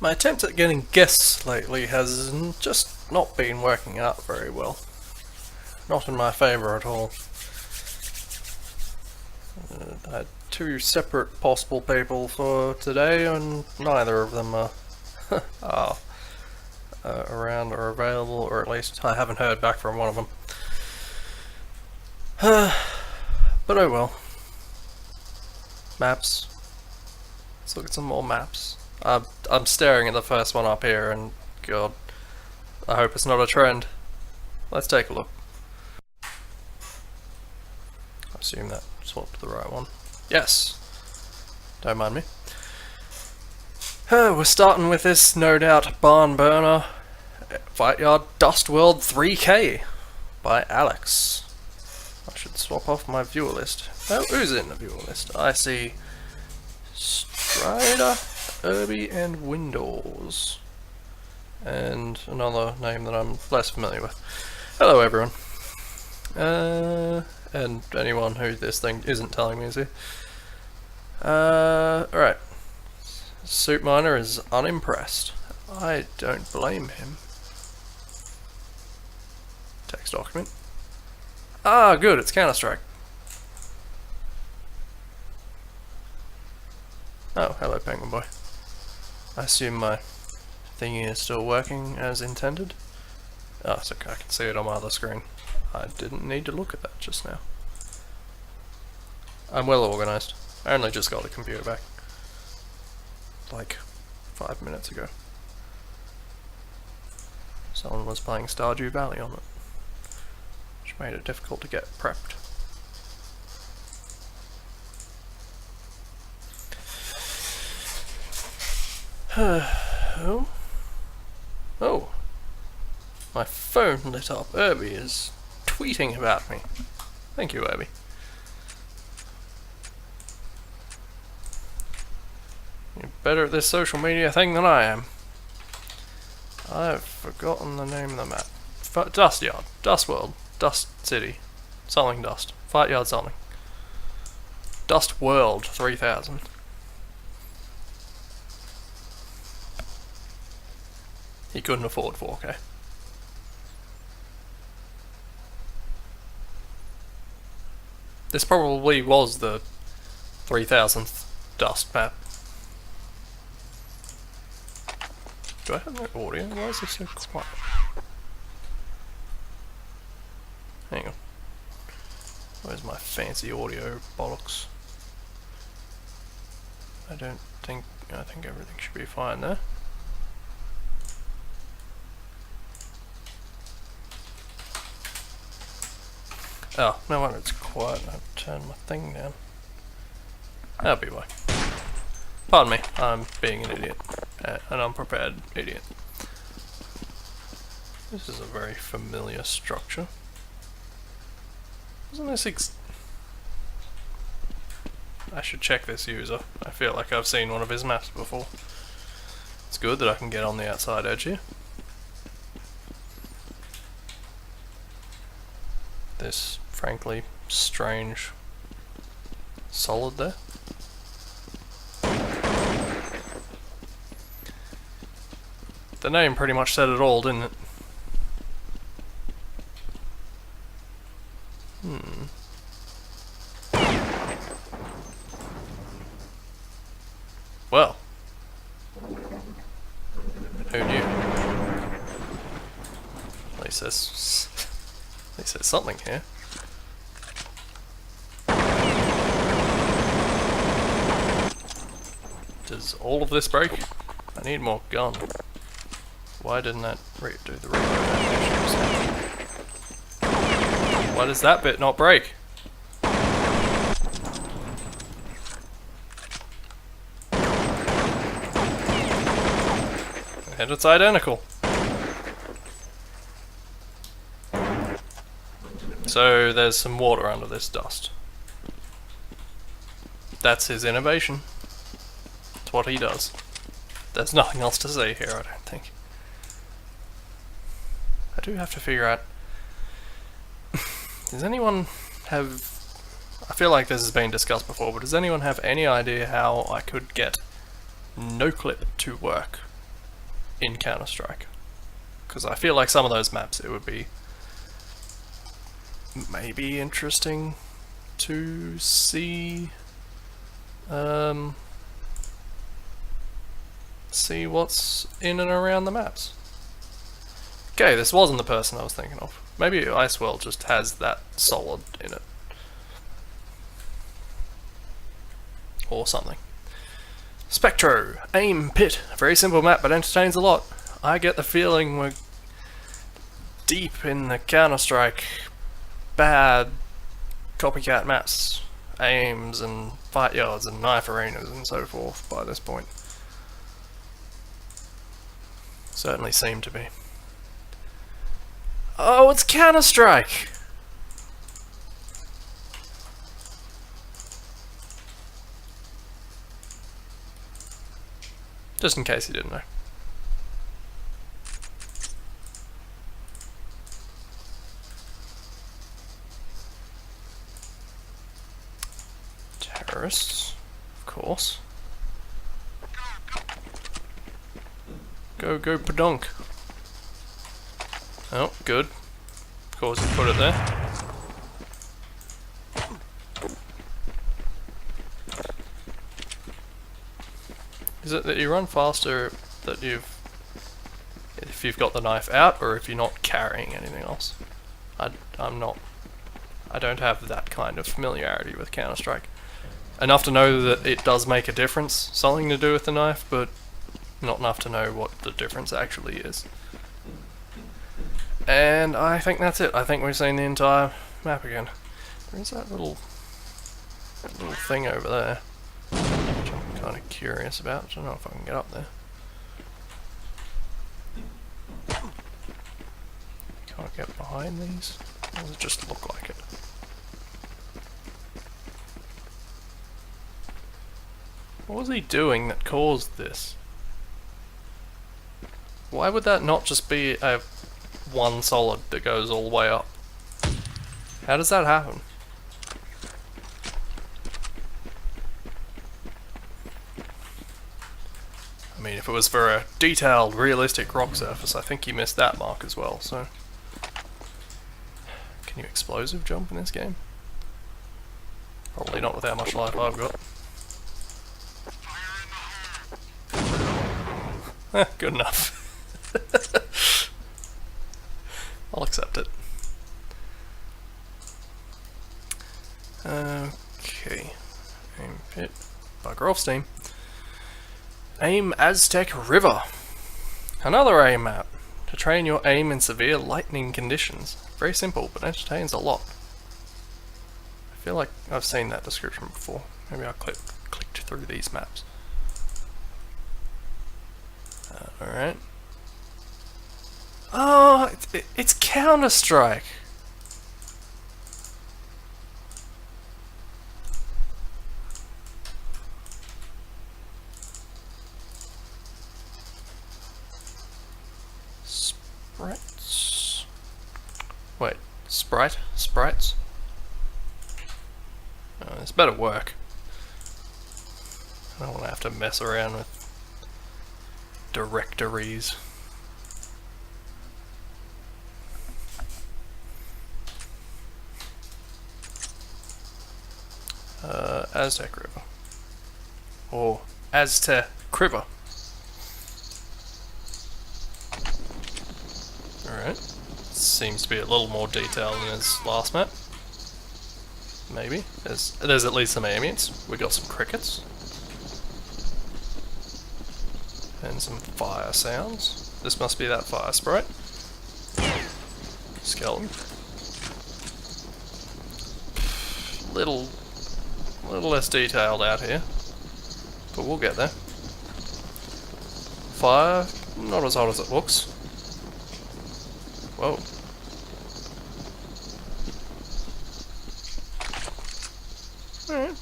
My attempt at getting guests lately has just not been working out very well. Not in my favour at all. I had two separate possible people for today, and neither of them are, are around or available, or at least I haven't heard back from one of them. But oh well. Maps. Let's look at some more maps. I'm staring at the first one up here, and God, I hope it's not a trend. Let's take a look. I assume that swapped the right one. Yes! Don't mind me. We're starting with this, no doubt, barn burner, Fight Yard Dust World 3K by Alex. I should swap off my viewer list. Oh, who's in the viewer list? I see Strider, Irby, and Windows. And another name that I'm less familiar with. Hello, everyone. And anyone who this thing isn't telling me is here. Alright. Soup Miner is unimpressed. I don't blame him. Text document. Ah, good, it's Counter-Strike. Oh, hello, Penguin Boy. I assume my thingy is still working as intended. Oh, it's okay, I can see it on my other screen. I didn't need to look at that just now. I'm well organised. I only just got the computer back. Like 5 minutes ago. Someone was playing Stardew Valley on it, which made it difficult to get prepped. Oh. Oh. My phone lit up. Irby is tweeting about me. Thank you, Irby. You're better at this social media thing than I am. I've forgotten the name of the map. Dust Yard. Dust World. Dust City. Something Dust. Fight Yard something. Dust World 3000. He couldn't afford 4K. This probably was the 3000th Dust map. Do I have no audio? Why is this so quiet? Hang on. Where's my fancy audio bollocks? I think everything should be fine there. Oh, no wonder it's quiet. I've turned my thing down. That'll be why. Pardon me, I'm being an idiot. An unprepared idiot. This is a very familiar structure. Wasn't this I should check this user. I feel like I've seen one of his maps before. It's good that I can get on the outside edge here. This, frankly, strange solid there. The name pretty much said it all, didn't it? Well. Who knew? At least there's something here. Does all of this break? I need more gun. Why didn't that do the reload animation? Why does that bit not break? And it's identical. So there's some water under this dust. That's his innovation. It's what he does. There's nothing else to say here, I don't think. I do have to figure out... Does anyone have... I feel like this has been discussed before, but does anyone have any idea how I could get no clip to work in Counter-Strike. Because I feel like some of those maps, it would be maybe interesting to see see what's in and around the maps. Okay, this wasn't the person I was thinking of. Maybe Iceworld just has that solid in it. Or something. Spectro, aim, pit. Very simple map, but entertains a lot. I get the feeling we're deep in the Counter-Strike bad copycat maps. Aims and fight yards and knife arenas and so forth by this point. Certainly seem to be. Oh, it's Counter-Strike! Just in case you didn't know. Terrorists, of course. Go padunk. Oh, good. Of course you put it there. Is it that you run faster that if you've got the knife out, or if you're not carrying anything else? I don't have that kind of familiarity with Counter-Strike. Enough to know that it does make a difference, something to do with the knife, but not enough to know what the difference actually is. And I think that's it. I think we've seen the entire map again. Where's that little thing over there? Which I'm kind of curious about. I don't know if I can get up there. Can't get behind these? Or does it just look like it? What was he doing that caused this? Why would that not just be a one solid that goes all the way up? How does that happen? I mean, if it was for a detailed, realistic rock surface, I think he missed that mark as well, so... Can you explosive jump in this game? Probably not with how much life I've got. Good enough. I'll accept it. Okay. Aim pit. Bugger off Steam. Aim Aztec River. Another aim map. To train your aim in severe lightning conditions. Very simple, but entertains a lot. I feel like I've seen that description before. Maybe I clicked through these maps. Alright. Oh, it's Counter-Strike! Sprites? Wait, Sprites? Oh, this better work. I don't want to have to mess around with directories. Aztec River. Or Aztec River. Alright. Seems to be a little more detailed than his last map. Maybe. There's at least some ambience. We got some crickets. And some fire sounds. This must be that fire sprite. Skeleton. Little less detailed out here, but we'll get there. Fire, not as hot as it looks. Whoa. Alright,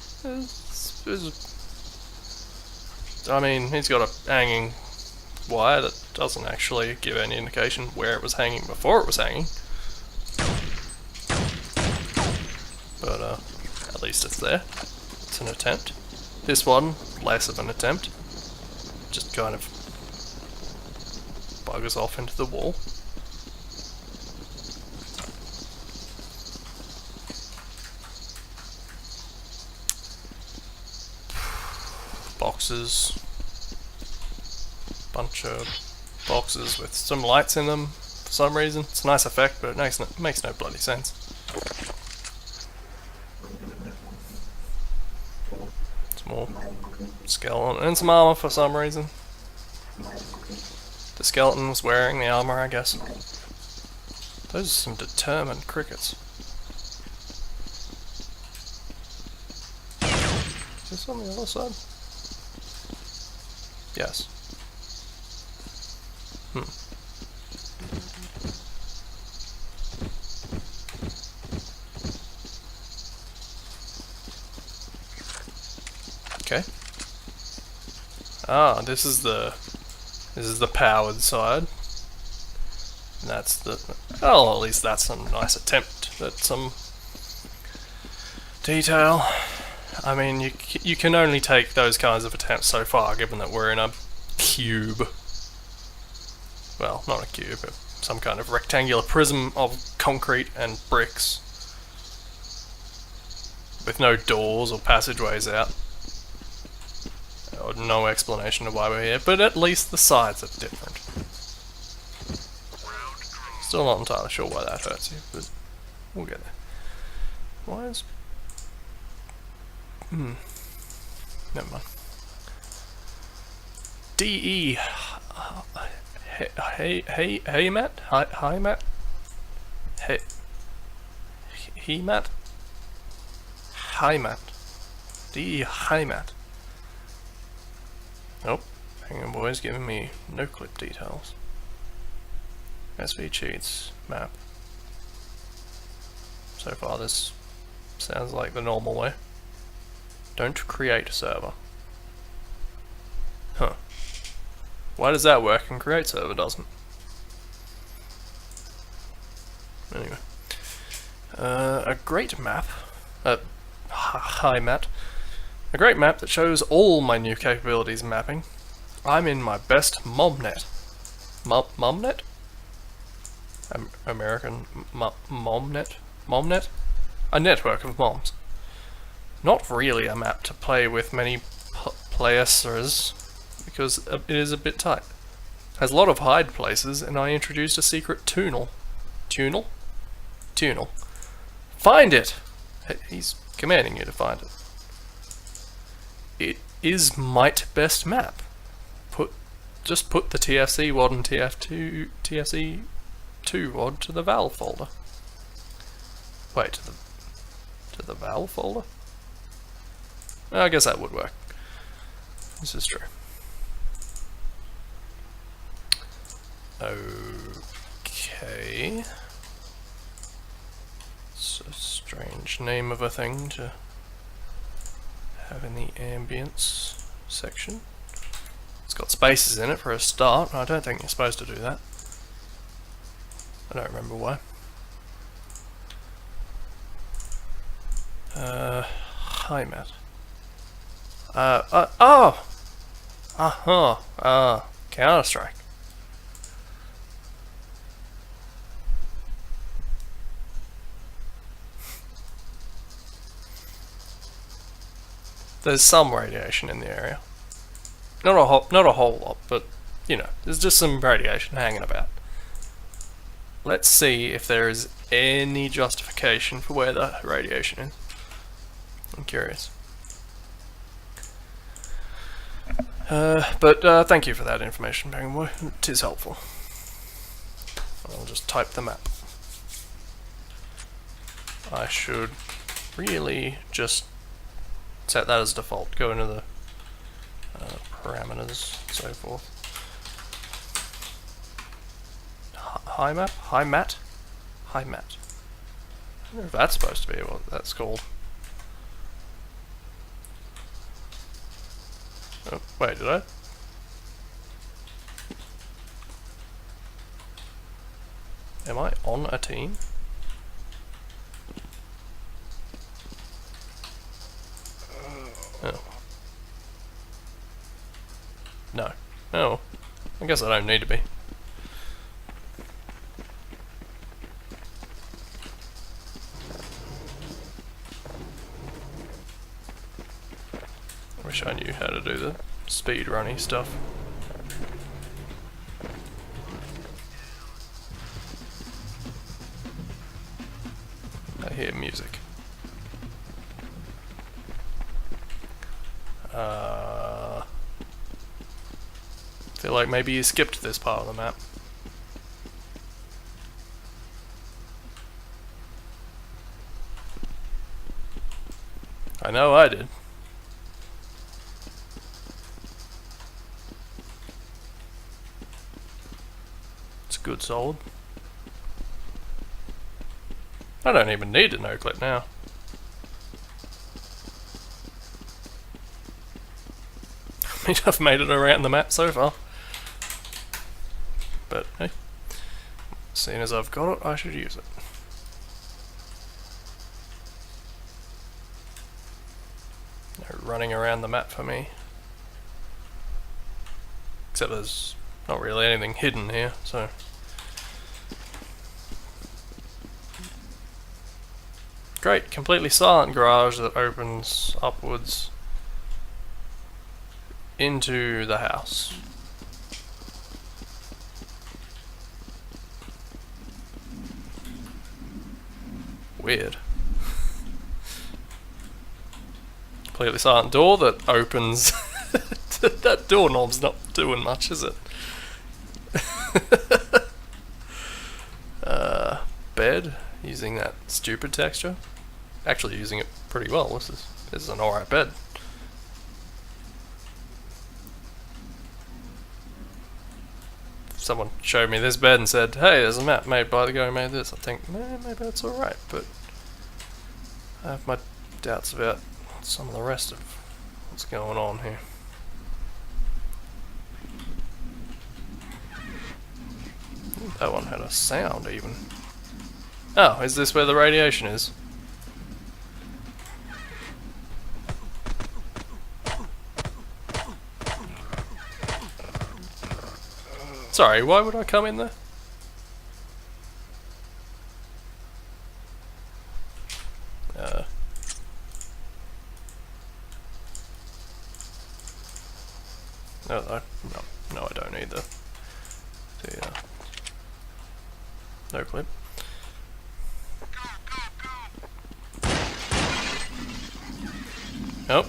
I mean, he's got a hanging wire that doesn't actually give any indication where it was hanging before it was hanging. But, at least it's there. It's an attempt. This one, less of an attempt. Just kind of buggers off into the wall. Boxes. Bunch of boxes with some lights in them for some reason. It's a nice effect, but it makes no bloody sense. Some more skeleton and some armor for some reason. The skeleton was wearing the armor, I guess. Those are some determined crickets. Is this on the other side? Yes. Okay. Ah, this is the powered side. And that's the... well, at least that's a nice attempt at some detail. I mean, you can only take those kinds of attempts so far, given that we're in a cube. Well, not a cube, but some kind of rectangular prism of concrete and bricks. With no doors or passageways out. Or no explanation of why we're here, but at least the sides are different. Still not entirely sure why that hurts you, but we'll get there. Why is... never mind. DE... Hey, Matt? Hi, Matt? He, Matt? Hi, Matt. DE, hi, Matt. Nope. Hang on, boys, giving me no clip details. SV cheats, map. So far, this sounds like the normal way. Don't create a server. Huh. Why does that work and create server doesn't? Anyway. A great map. Hi, Matt. A great map that shows all my new capabilities mapping. I'm in my best momnet. Momnet? American momnet? Momnet? A network of moms. Not really a map to play with many players, because it is a bit tight. Has a lot of hide places, and I introduced a secret tunnel. Tunnel? Tunnel. Find it! He's commanding you to find it. It is might best map. Just put the TFC WOD and TFC 2 WOD to the val folder. Wait, to the val folder? I guess that would work. This is true. Okay. It's a strange name of a thing to have in the ambience section. It's got spaces in it for a start. I don't think you're supposed to do that. I don't remember why. Hi, Matt. Counter-Strike. There's some radiation in the area. Not a whole lot, but you know, there's just some radiation hanging about. Let's see if there is any justification for where the radiation is. I'm curious. But thank you for that information, Penguin Boy. It is helpful. I'll just type the map. I should really just set that as default. Go into the parameters, so forth. Hi map? Hi Matt? Hi Matt. I wonder if that's supposed to be what that's called. Oh, wait, did I? Am I on a team? Oh. No. Oh. I guess I don't need to be. do the speed runny stuff. I hear music. Feel like maybe you skipped this part of the map. I know I did. It's good solid. I don't even need a no clip now. I mean, I've made it around the map so far. But hey, seeing as I've got it, I should use it. No running around the map for me. Except there's not really anything hidden here, so. Great, completely silent garage that opens upwards into the house. Weird. Completely silent door that opens. That doorknob's not doing much, is it? Bed, using that stupid texture. Actually using it pretty well. This is an alright bed. If someone showed me this bed and said, hey, there's a map made by the guy who made this, I'd think, maybe that's alright, but I have my doubts about some of the rest of what's going on here. That one had a sound even. Oh, is this where the radiation is? Sorry, why would I come in there? No, I don't either. No clip. Nope.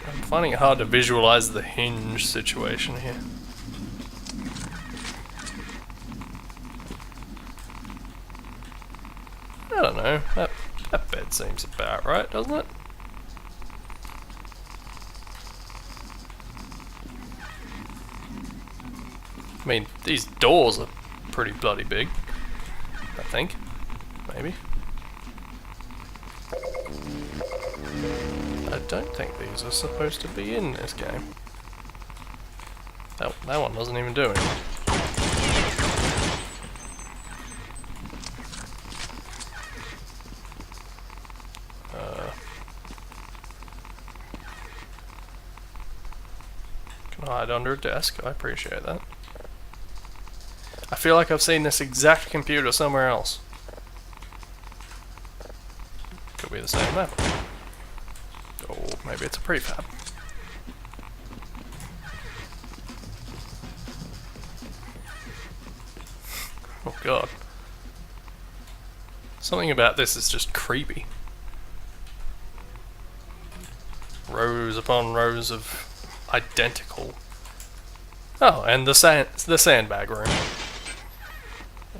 I'm finding it hard to visualize the hinge situation here. I don't know. That bed seems about right, doesn't it? I mean, these doors are pretty bloody big, I think. Maybe. I don't think these are supposed to be in this game. That one doesn't even do anything. Can hide under a desk, I appreciate that. I feel like I've seen this exact computer somewhere else. Could be the same map. Or maybe it's a prefab. Oh god. Something about this is just creepy. Rows upon rows of identical. Oh, and the sandbag room.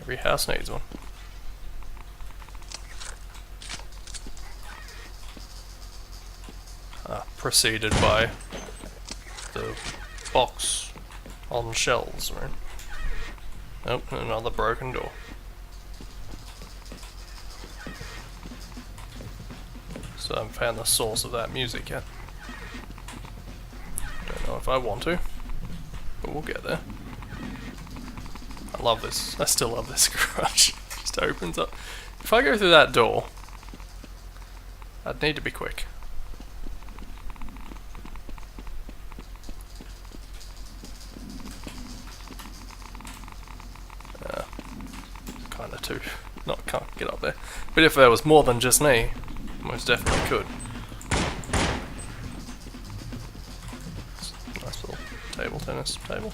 Every house needs one. Preceded by the box on shelves room. Nope, another broken door. So I haven't found the source of that music yet. Don't know if I want to, but we'll get there. I love this. I still love this garage. It just opens up. If I go through that door, I'd need to be quick. Kinda too. Not get up there. But if there was more than just me, most definitely could. Nice little table tennis table.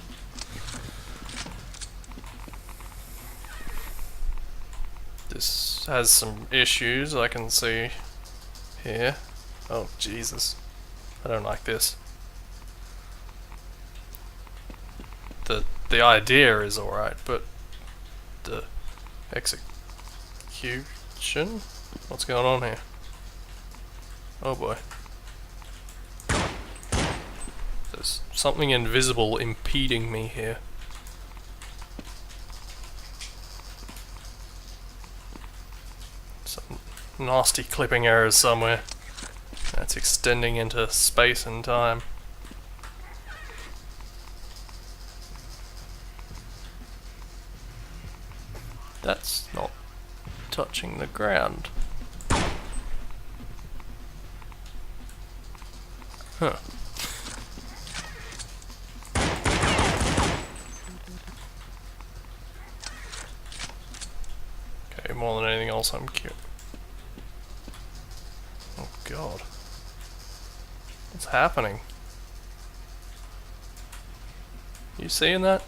This has some issues I can see here. Oh Jesus, I don't like this. The idea is alright, but the execution? What's going on here? Oh boy. There's something invisible impeding me here. Some nasty clipping errors somewhere. That's extending into space and time. That's not touching the ground. Huh. Okay, more than anything else I'm cute. Oh god. What's happening? You seeing that?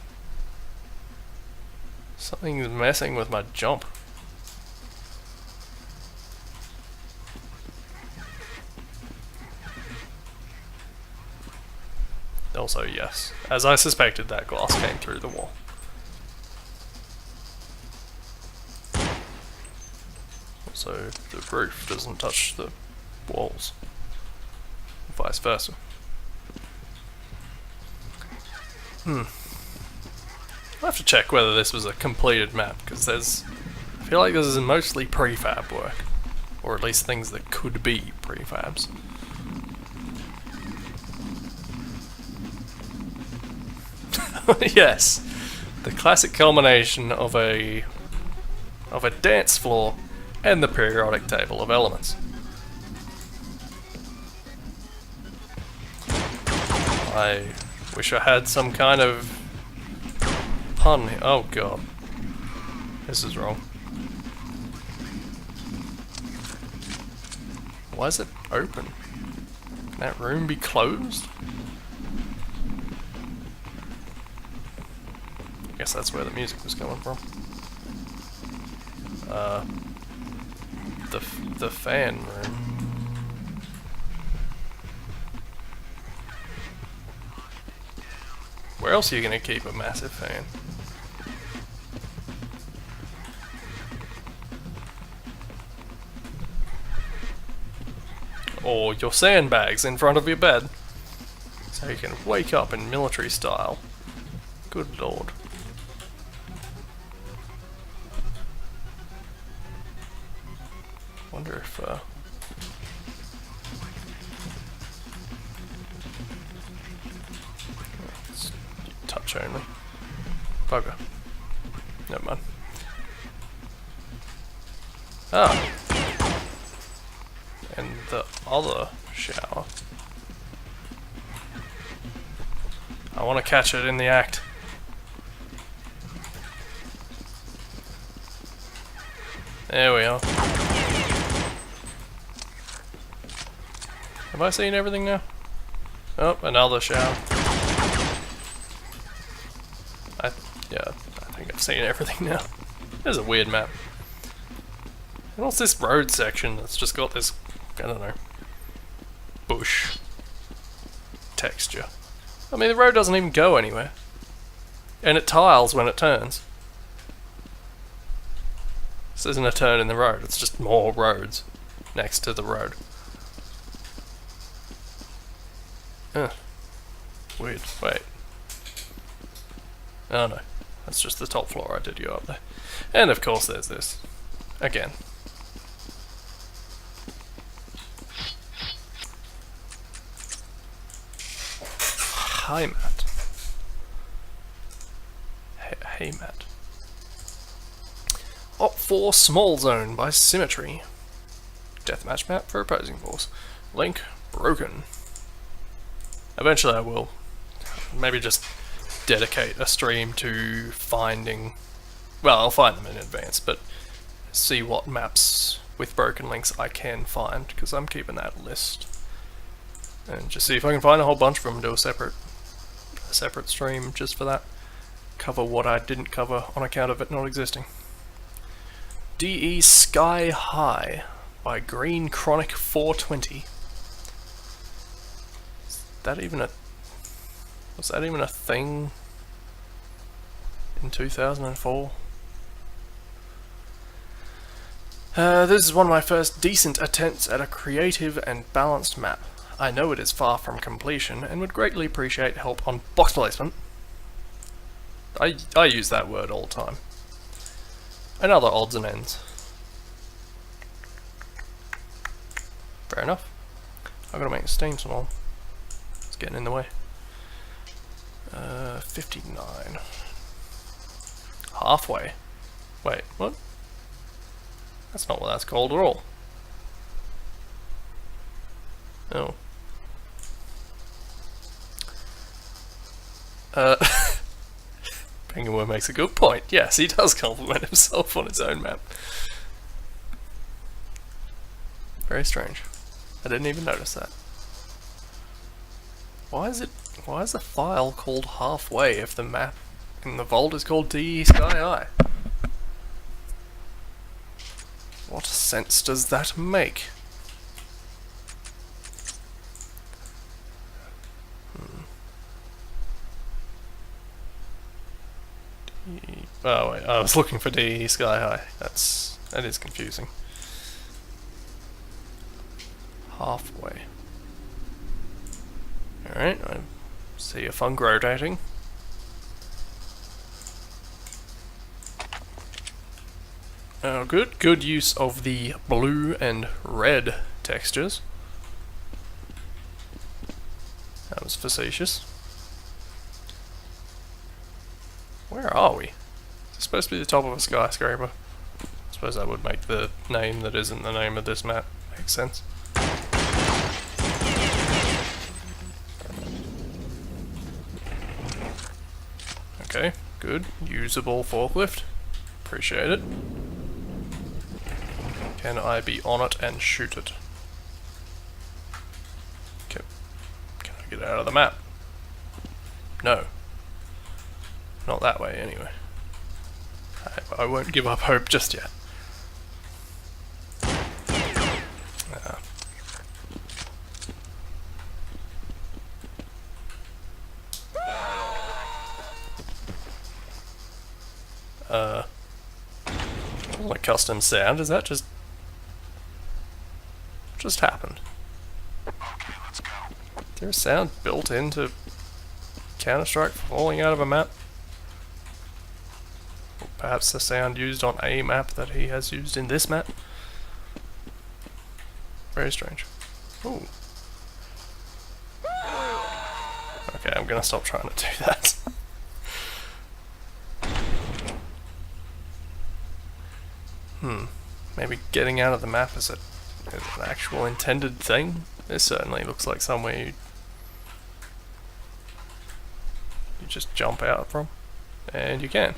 Something's messing with my jump. Also, yes, as I suspected, that glass came through the wall. Also, the roof doesn't touch the walls. Vice versa. I'll have to check whether this was a completed map, because I feel like this is mostly prefab work. Or at least things that could be prefabs. Yes, the classic culmination of a dance floor and the periodic table of elements. I wish I had some kind of pun here. Oh god, this is wrong. Why is it open? Can that room be closed? I guess that's where the music was coming from. The fan room. Where else are you gonna keep a massive fan? Or your sandbags in front of your bed, so you can wake up in military style. Good lord. Wonder if it's touch only. Bugger. Never mind. Ah. And the other shower. I want to catch it in the act. There we are. Have I seen everything now? Oh, another shower. Yeah, I think I've seen everything now. There's a weird map. And what's this road section that's just got this, I don't know, bush texture? I mean, the road doesn't even go anywhere. And it tiles when it turns. This isn't a turn in the road, it's just more roads next to the road. Weird. Wait. Oh no. That's just the top floor. I did go up there. And of course there's this. Again. Hi, Matt. Hey, Matt. Op 4 Small Zone by Symmetry. Deathmatch map for opposing force. Link broken. Eventually I will maybe just dedicate a stream to finding, well, I'll find them in advance, but see what maps with broken links I can find, because I'm keeping that list. And just see if I can find a whole bunch of them and do a separate stream just for that. Cover what I didn't cover on account of it not existing. DE Sky High by Green Chronic 420. Was that even a thing in 2004? This is one of my first decent attempts at a creative and balanced map. I know it is far from completion and would greatly appreciate help on box placement. I use that word all the time. And other odds and ends. Fair enough. I've got to make a Steam small. It's getting in the way. 59. Halfway. Wait, what? That's not what that's called at all. Oh. Penguin makes a good point. Yes, he does compliment himself on his own map. Very strange. I didn't even notice that. Why is the file called halfway if the map in the vault is called DE Sky High? What sense does that make? Oh wait, I was looking for DE Sky High. That is confusing. Halfway. Alright, I see a funk rotating. Oh, good use of the blue and red textures. That was facetious. Where are we? It's supposed to be the top of a skyscraper. I suppose that would make the name that isn't the name of this map make sense. Okay, good. Usable forklift. Appreciate it. Can I be on it and shoot it? Can I get out of the map? No. Not that way, anyway. I won't give up hope just yet. Like custom sound, is that just happened? Okay, let's go. Is there a sound built into Counter-Strike falling out of a map? Or perhaps the sound used on a map that he has used in this map? Very strange. Ooh. Okay, I'm gonna stop trying to do that. Maybe getting out of the map is an actual intended thing? This certainly looks like somewhere you just jump out from. And you can.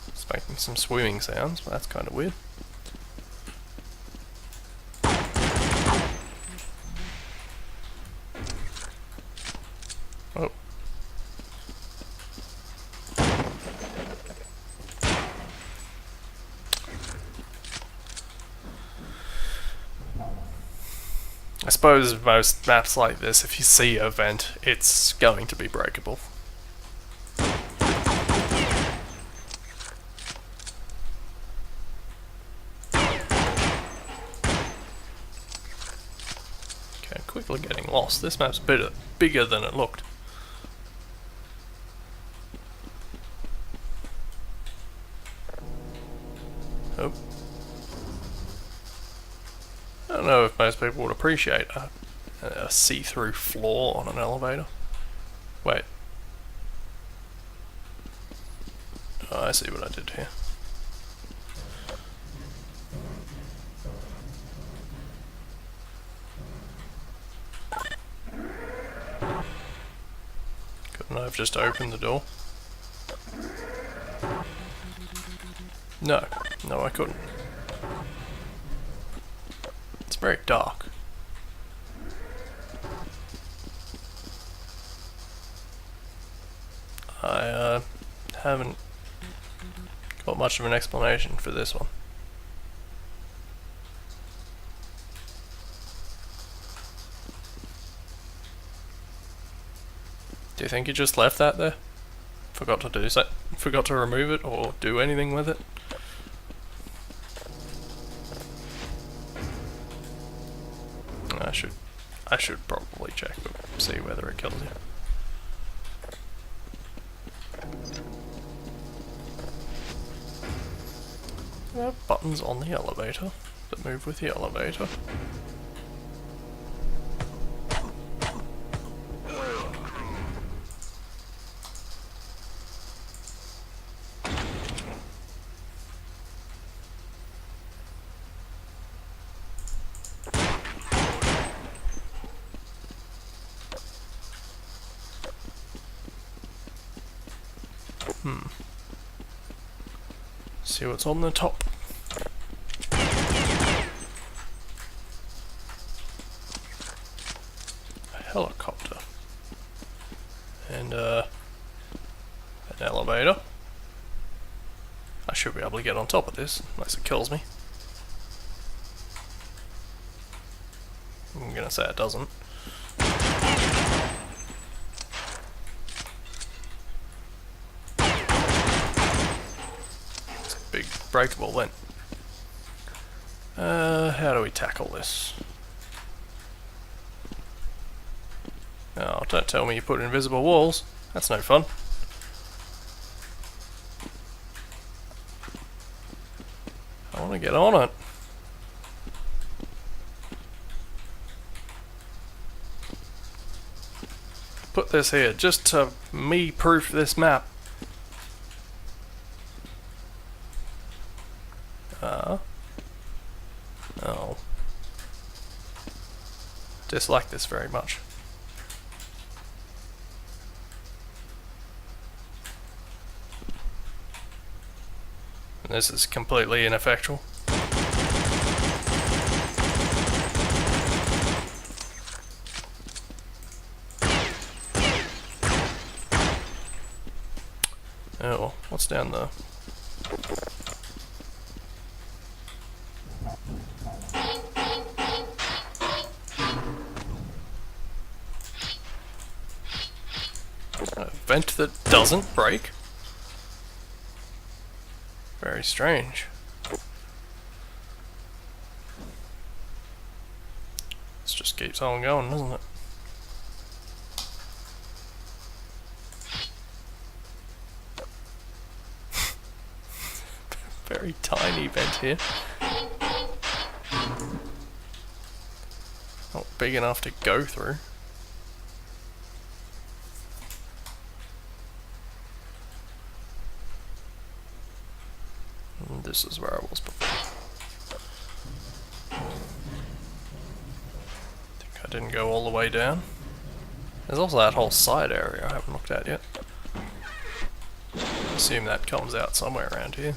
It's making some swimming sounds, but that's kind of weird. Oh. I suppose most maps like this, if you see a vent, it's going to be breakable. Okay, quickly getting lost. This map's bigger than it looked. Oh. I don't know if most people would appreciate a see-through floor on an elevator. Wait. Oh, I see what I did here. Couldn't I have just opened the door? No. No, I couldn't. It's very dark. I haven't got much of an explanation for this one. Do you think he just left that there? Forgot to do so? Forgot to remove it or do anything with it? I should probably check, but see whether it kills you. There are buttons on the elevator that move with the elevator. See what's on the top. A helicopter. And an elevator. I should be able to get on top of this, unless it kills me. I'm gonna say it doesn't. Big breakable then. How do we tackle this? Oh, don't tell me you put invisible walls. That's no fun. I want to get on it. Put this here just to me-proof this map. Oh. Dislike this very much. And this is completely ineffectual. Oh, what's down there? A vent that doesn't break? Very strange. This just keeps on going, doesn't it? Very tiny vent here. Not big enough to go through. And this is where I was before. Think I didn't go all the way down. There's also that whole side area I haven't looked at yet. I assume that comes out somewhere around here.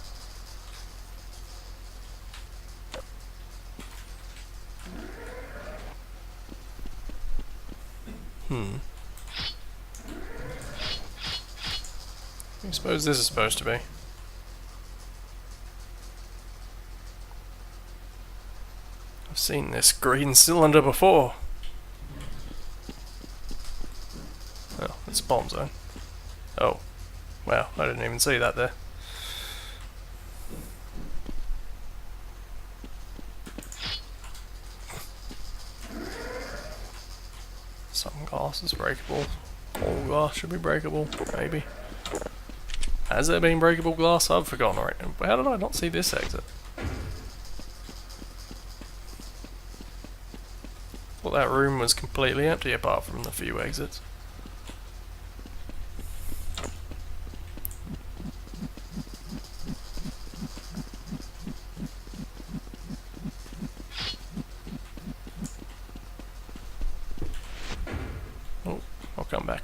I suppose this is supposed to be. I've seen this green cylinder before. Oh, it's a bomb zone. Oh, wow, I didn't even see that there. Some glass is breakable. All glass should be breakable, maybe. Has there been breakable glass? I've forgotten already. How did I not see this exit? Well, that room was completely empty apart from the few exits. Oh, I'll come back.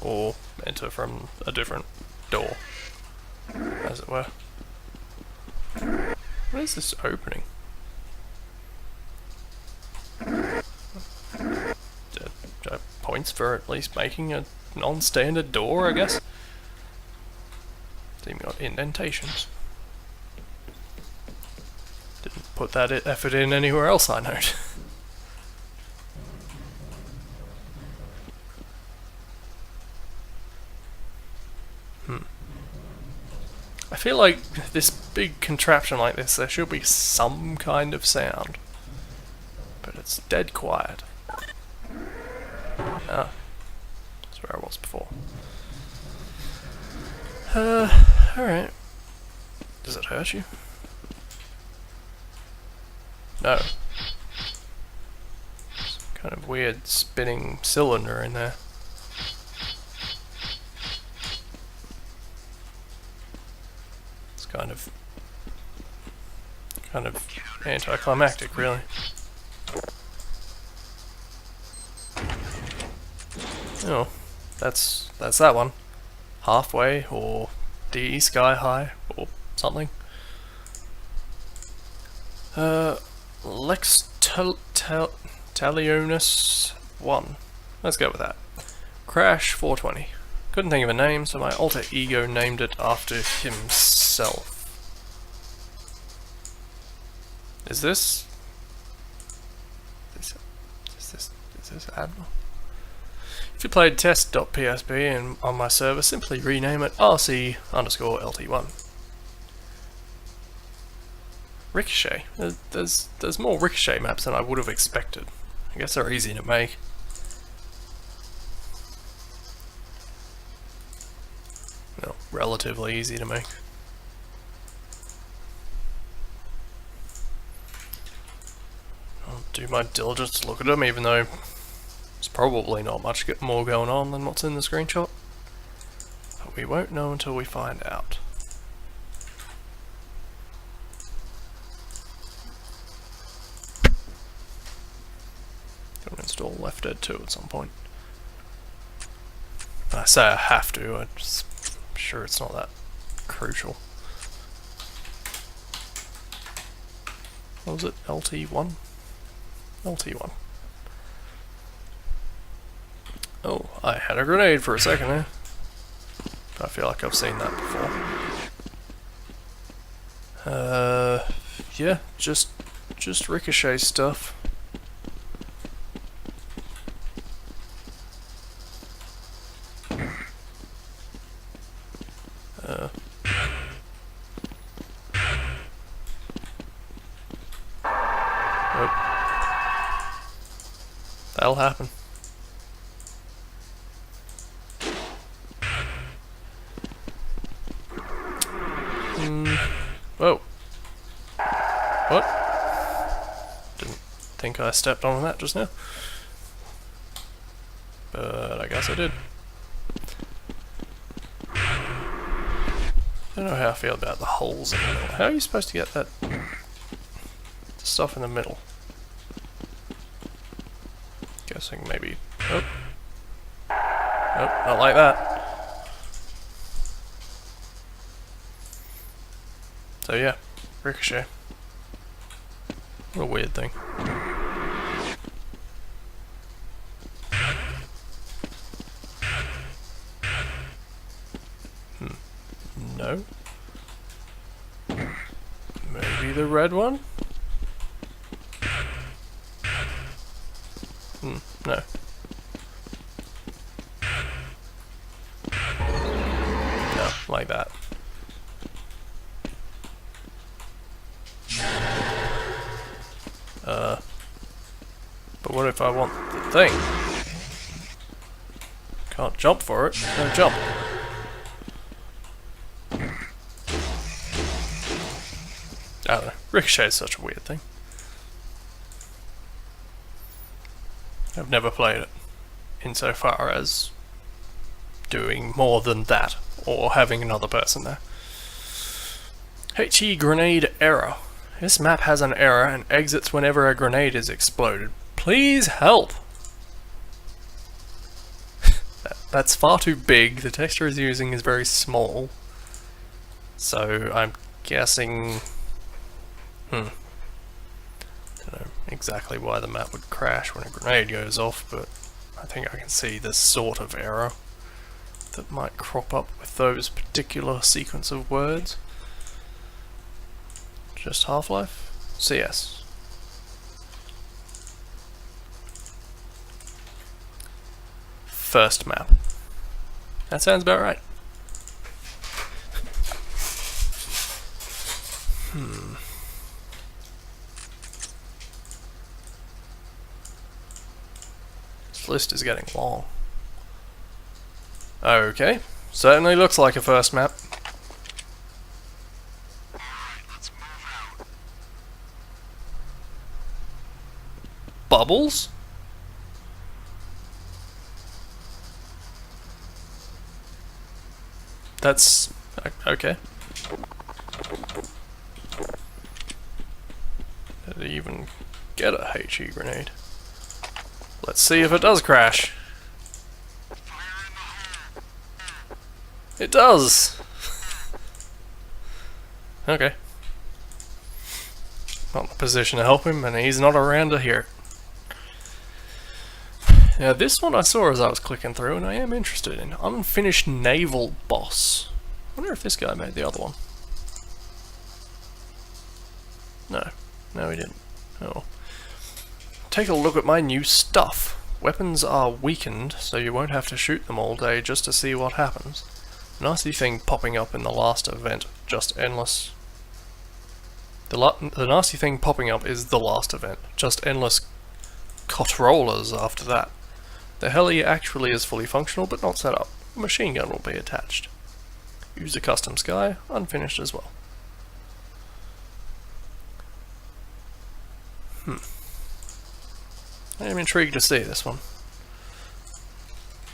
Or enter from a different door. as it were. What is this opening? Points for at least making a non-standard door, I guess. It's even got indentations. Didn't put that effort in anywhere else, I note. I feel like this big contraption like this, there should be some kind of sound. But it's dead quiet. Ah, that's where I was before. Alright. Does it hurt you? No. Some kind of weird spinning cylinder in there. It's kind of anticlimactic, really. Oh, that's that one. Halfway, or D sky high, or something. Talionis 1. Let's go with that. Crash 420. Couldn't think of a name, so my alter ego named it after himself. Is this Admiral? If you played test.psp and on my server, simply rename it rc_lt1. Ricochet. There's more Ricochet maps than I would have expected. I guess they're easy to make. Well, relatively easy to make. I'll do my diligence to look at them, even though there's probably not much more going on than what's in the screenshot. But we won't know until we find out. Gonna install Left Dead 2 at some point. I say I have to, I'm sure it's not that crucial. What was it? LT1? LT1. Oh, I had a grenade for a second there. I feel like I've seen that before. Yeah, just Ricochet stuff. That'll happen. Whoa. What? Didn't think I stepped on that just now. But I guess I did. I don't know how I feel about the holes in the middle. How are you supposed to get that stuff in the middle? Guessing maybe. Oh. Nope, not like that. So yeah, Ricochet. What a weird thing. No. Maybe the red one? No. No, like that. But what if I want the thing? Can't jump for it. No jump. I don't know. Ricochet is such a weird thing. I've never played it insofar as doing more than that, or having another person there. HE grenade error. This map has an error and exits whenever a grenade is exploded. Please help! That's far too big, the texture is using is very small. So I'm guessing... Don't know exactly why the map would crash when a grenade goes off, but I think I can see the sort of error that might crop up with those particular sequence of words. Just Half-Life? CS. First map. That sounds about right. This list is getting long. Okay, certainly looks like a first map. Alright, let's move out. Bubbles? That's... okay. Did it even get a HE grenade? Let's see if it does crash. Fire in the hole. It does! Okay. Not in a position to help him, and he's not around to hear it. Now this one I saw as I was clicking through, and I am interested in. Unfinished Naval Boss. I wonder if this guy made the other one. No, he didn't. Oh. Take a look at my new stuff. Weapons are weakened, so you won't have to shoot them all day just to see what happens. Nasty thing popping up in the last event, just endless. The nasty thing popping up is the last event, just endless controllers after that. The heli actually is fully functional but not set up. A machine gun will be attached. Use a custom sky, unfinished as well. I am intrigued to see this one.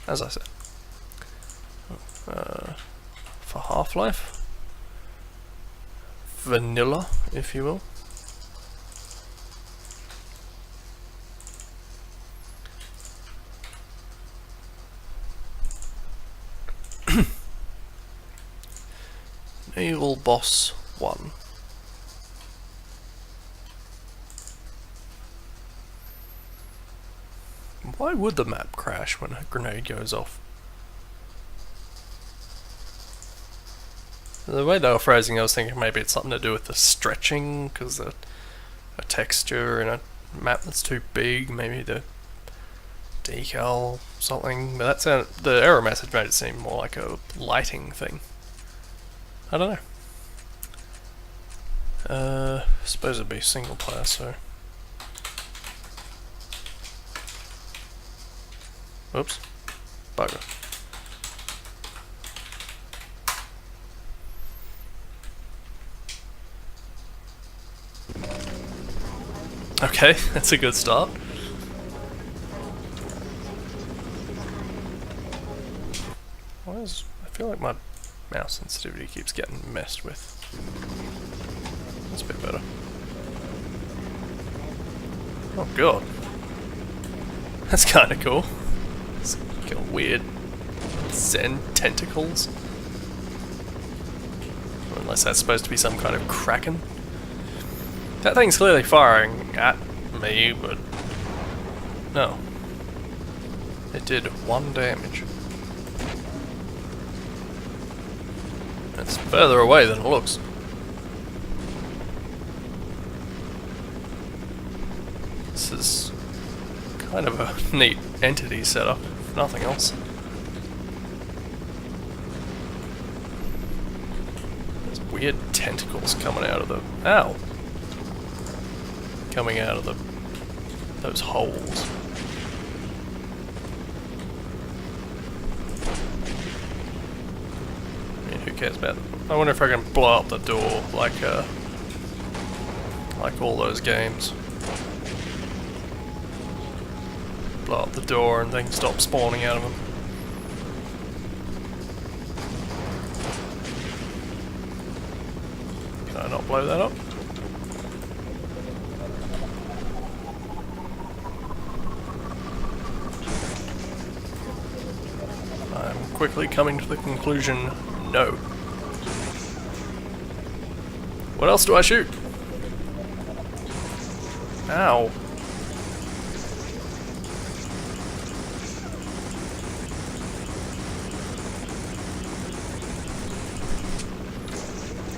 As I said. For Half-Life. Vanilla, if you will. Naval Boss 1. Why would the map crash when a grenade goes off? The way they were phrasing, I was thinking maybe it's something to do with the stretching, because a texture in a map that's too big, maybe the decal something. But that sounded, the error message made it seem more like a lighting thing. I don't know. Suppose it'd be single player, so. Oops. Bugger. Okay, that's a good start. I feel like my mouse sensitivity keeps getting messed with. That's a bit better. Oh god. That's kinda cool. It's got weird Zen tentacles. Unless that's supposed to be some kind of Kraken. That thing's clearly firing at me, but no. It did 1 damage. It's further away than it looks. This is kind of a neat entity setup, if nothing else. There's weird tentacles coming out of the... Ow! Coming out of those holes. I mean, who cares about them? I wonder if I can blow up the door like all those games. Blow up the door and things stop spawning out of them. Can I not blow that up? I'm quickly coming to the conclusion, no. What else do I shoot? Ow.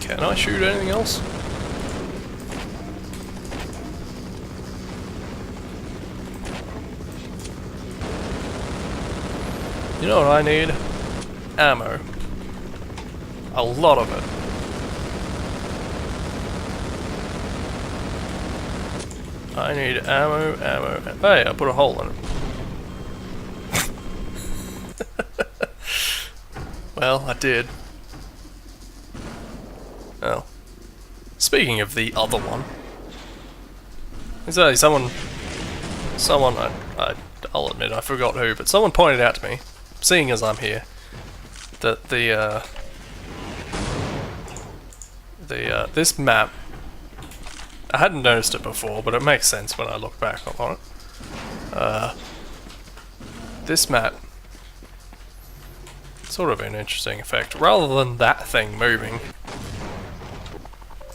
Can I shoot anything else? You know what I need? Ammo. A lot of it. I need ammo. Hey, I put a hole in it. Well, I did. Oh. Speaking of the other one. Exactly, I'll admit I forgot who, but someone pointed out to me, seeing as I'm here, that this map, I hadn't noticed it before, but it makes sense when I look back on it. This map, sort of an interesting effect. Rather than that thing moving,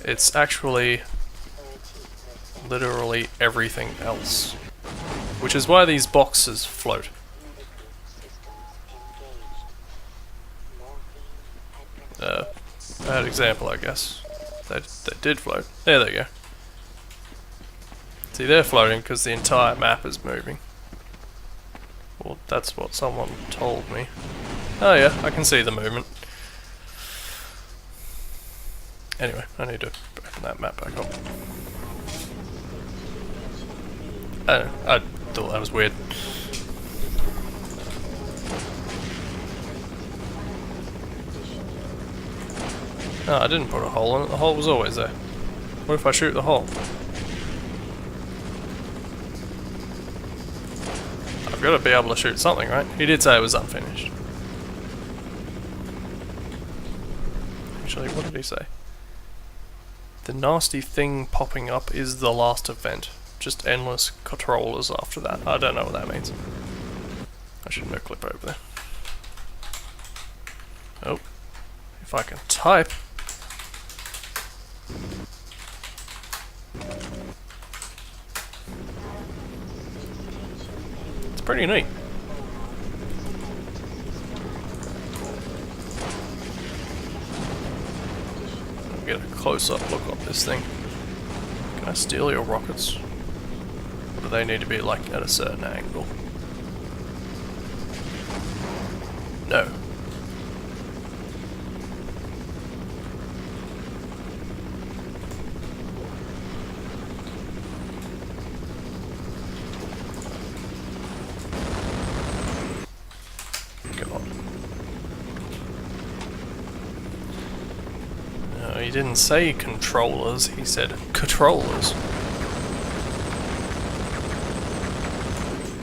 it's actually literally everything else. Which is why these boxes float. Bad example, I guess. They did float. There they go. See, they're floating because the entire map is moving. Well, that's what someone told me. Oh yeah, I can see the movement. Anyway, I need to open that map back up. I thought that was weird. No, I didn't put a hole in it. The hole was always there. What if I shoot the hole? I've got to be able to shoot something, right? He did say it was unfinished. Actually, what did he say? The nasty thing popping up is the last event. Just endless controllers after that. I don't know what that means. I should no clip over there. Oh. If I can type. It's pretty neat. I'll get a close-up look at this thing. Can I steal your rockets? Or do they need to be like at a certain angle? No. He didn't say controllers, he said controllers.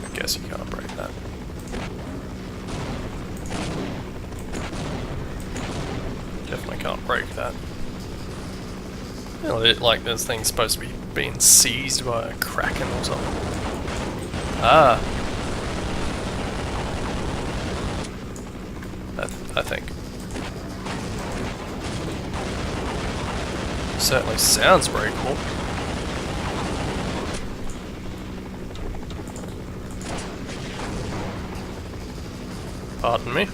I guess you can't break that. Definitely can't break that. You know, like this thing's supposed to be being seized by a Kraken or something. Ah. I think. Certainly sounds breakable. Pardon me.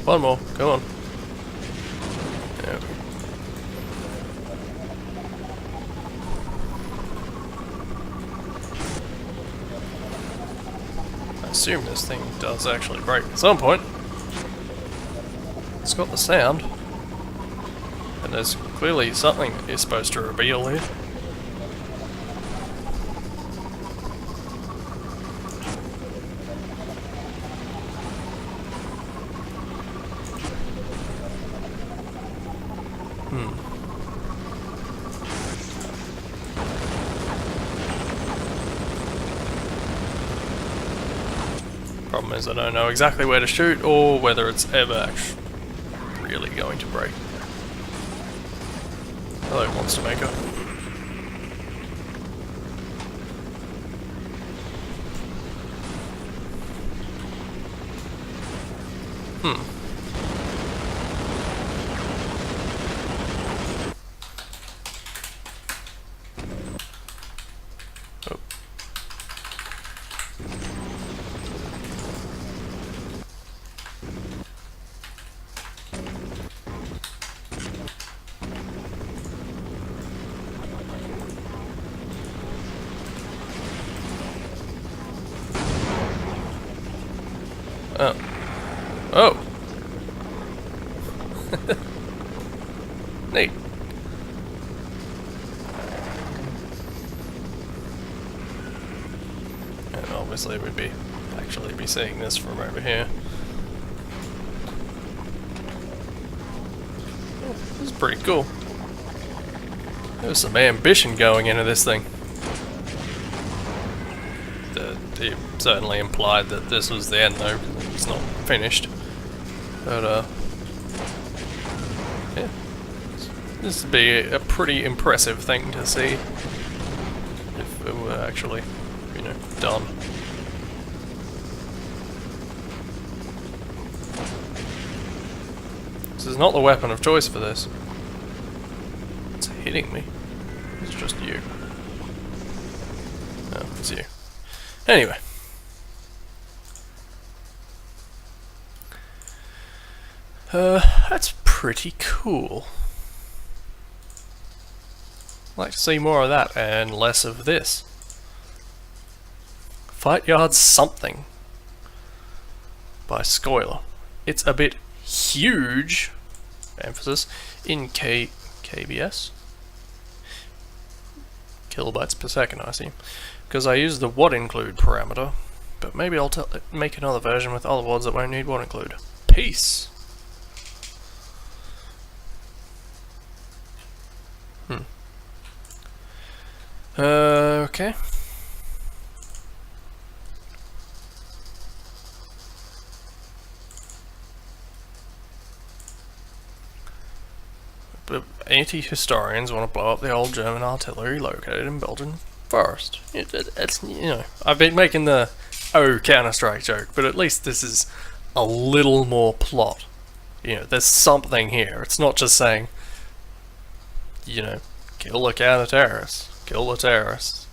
One more, come on. There we go. I assume this thing does actually break at some point. It's got the sound. And there's clearly something that you're supposed to reveal here. Problem is I don't know exactly where to shoot or whether it's ever actually really going to break. Hello, Monster Maker. Hmm. Oh. Oh. Oh! Neat. And obviously we'd be actually be seeing this from over here. Oh, this is pretty cool. There's some ambition going into this thing. It certainly implied that this was the end though, because it's not finished. But yeah. This would be a pretty impressive thing to see if it were actually, you know, done. This is not the weapon of choice for this. It's hitting me. It's just you. Oh, it's you. Anyway. That's pretty cool. I'd like to see more of that and less of this. Fight Yard Something by Scoiler. It's a bit huge, emphasis, in KBS? Kilobytes per second, I see. Because I use the what include parameter, but maybe I'll make another version with other words that won't need what include. Peace! Okay. But anti-historians want to blow up the old German artillery located in Belgian forest. It's, you know, I've been making the Counter-Strike joke, but at least this is a little more plot. You know, there's something here. It's not just saying, you know, kill the counter-terrorists, kill the terrorists.